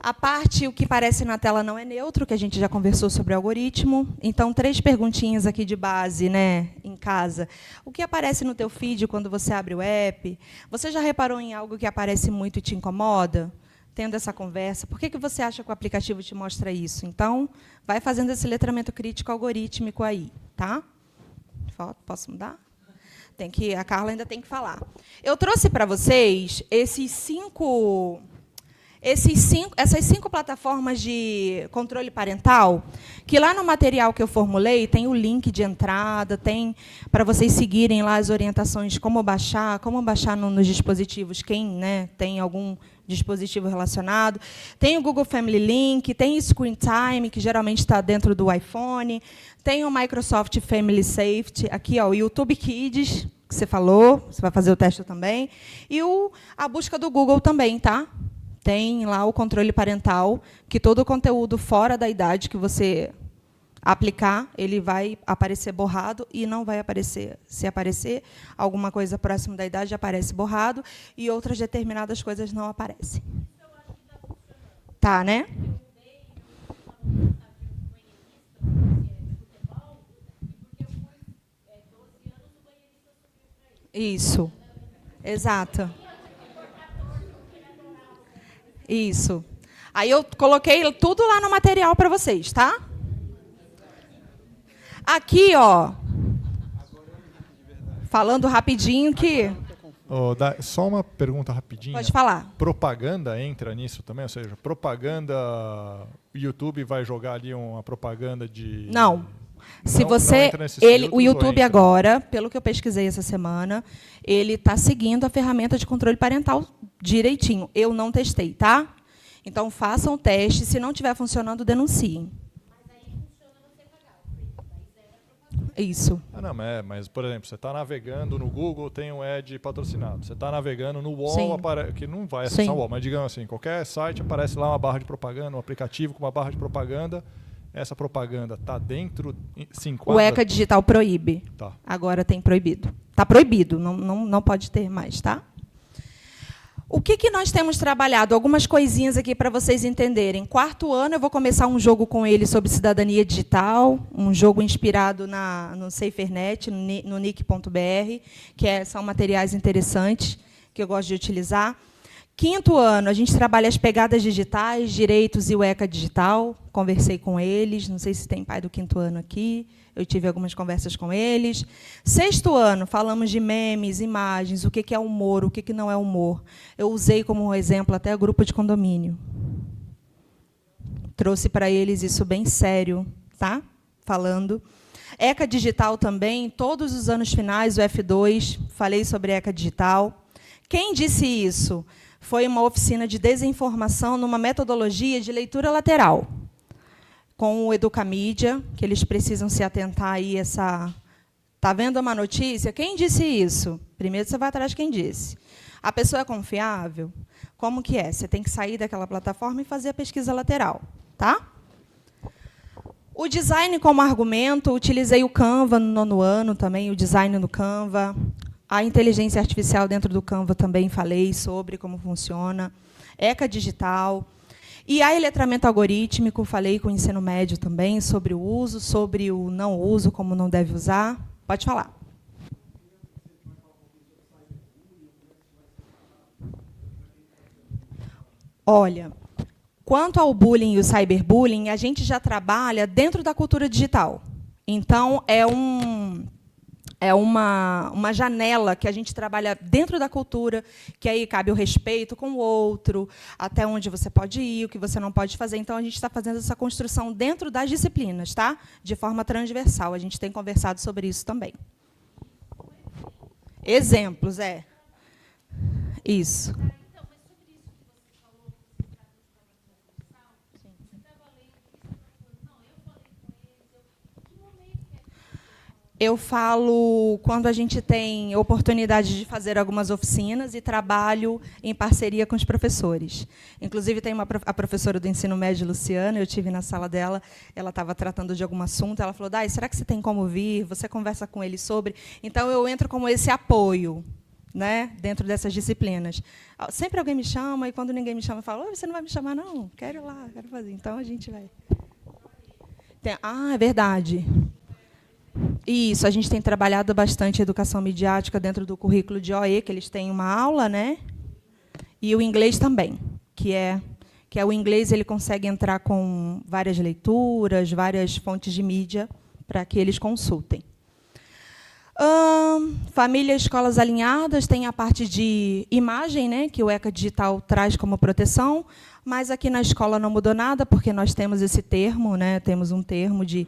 A parte, o que aparece na tela não é neutro, que a gente já conversou sobre o algoritmo. Então, 3 perguntinhas aqui de base, né, em casa. O que aparece no teu feed quando você abre o app? Você já reparou em algo que aparece muito e te incomoda? Tendo essa conversa, por que você acha que o aplicativo te mostra isso? Então, vai fazendo esse letramento crítico algorítmico aí, tá? Posso mudar? A Carla ainda tem que falar. Eu trouxe para vocês essas 5 plataformas de controle parental, que lá no material que eu formulei tem o link de entrada, tem para vocês seguirem lá as orientações de como baixar nos dispositivos, quem, né, tem algum dispositivo relacionado. Tem o Google Family Link, tem o Screen Time, que geralmente está dentro do iPhone, tem o Microsoft Family Safety, aqui, ó, o YouTube Kids, que você falou, você vai fazer o teste também, e a busca do Google também, tá? Tem lá o controle parental, que todo o conteúdo fora da idade que você aplicar, ele vai aparecer borrado e não vai aparecer. Se aparecer alguma coisa próxima da idade, aparece borrado, e outras determinadas coisas não aparecem. Tá, né? Isso. Exato. Isso. Aí eu coloquei tudo lá no material para vocês, tá? Aqui, ó. Falando rapidinho que... Só uma pergunta rapidinha. Pode falar. Propaganda entra nisso também? Ou seja, propaganda... O YouTube vai jogar ali uma propaganda de... Não. Se Não você, entra nesses filtros o YouTube ou entra? agora, pelo que eu pesquisei essa semana, ele está seguindo a ferramenta de controle parental direitinho. Eu não testei, tá? Então, façam o teste. Se não estiver funcionando, denunciem. Isso. Não, mas, por exemplo, você está navegando no Google, tem um ad patrocinado. Você está navegando no UOL, que não vai acessar Sim. o UOL, mas digamos assim, qualquer site aparece lá uma barra de propaganda, um aplicativo com uma barra de propaganda. Essa propaganda está dentro, se enquadra... O ECA Digital proíbe. Tá. Agora tem proibido. Está proibido, não pode ter mais, tá? O que nós temos trabalhado? Algumas coisinhas aqui para vocês entenderem. 4º ano, eu vou começar um jogo com ele sobre cidadania digital, um jogo inspirado no SaferNet, no nick.br, que são materiais interessantes, que eu gosto de utilizar. 5º ano, a gente trabalha as pegadas digitais, direitos e o ECA digital. Conversei com eles, não sei se tem pai do 5º ano aqui, eu tive algumas conversas com eles. 6º ano, falamos de memes, imagens, o que é humor, o que não é humor. Eu usei como exemplo até o grupo de condomínio. Trouxe para eles isso bem sério, tá? Falando. ECA digital também, todos os anos finais, o F2, falei sobre ECA digital. Quem disse isso? Foi uma oficina de desinformação numa metodologia de leitura lateral, com o Educamídia, que eles precisam se atentar aí essa... Está vendo uma notícia? Quem disse isso? Primeiro você vai atrás de quem disse. A pessoa é confiável? Como que é? Você tem que sair daquela plataforma e fazer a pesquisa lateral, tá? O design como argumento, utilizei o Canva no 9º ano também, o design no Canva. A inteligência artificial dentro do Canva também falei sobre como funciona. ECA digital. E aí, letramento algorítmico, falei com o ensino médio também, sobre o uso, sobre o não uso, como não deve usar. Pode falar. Olha, Quanto ao bullying e o cyberbullying, a gente já trabalha dentro da cultura digital. Então, é uma janela que a gente trabalha dentro da cultura, que aí cabe o respeito com o outro, até onde você pode ir, o que você não pode fazer. Então, a gente está fazendo essa construção dentro das disciplinas, tá? De forma transversal. A gente tem conversado sobre isso também. Exemplos, Isso. Eu falo quando a gente tem oportunidade de fazer algumas oficinas e trabalho em parceria com os professores. Inclusive, tem a professora do ensino médio, Luciana, eu estive na sala dela, ela estava tratando de algum assunto, ela falou, Dai, será que você tem como vir? Você conversa com ele sobre... Então, eu entro como esse apoio, né, dentro dessas disciplinas. Sempre alguém me chama, e quando ninguém me chama, eu falo, você não vai me chamar, não? Quero ir lá, quero fazer. Então, a gente vai. É verdade. Isso, a gente tem trabalhado bastante educação midiática dentro do currículo de OE, que eles têm uma aula, né? E o inglês também, que é o inglês, ele consegue entrar com várias leituras, várias fontes de mídia, para que eles consultem. Família e escolas alinhadas, tem a parte de imagem, né, que o ECA Digital traz como proteção, mas aqui na escola não mudou nada, porque nós temos esse termo, né, temos um termo de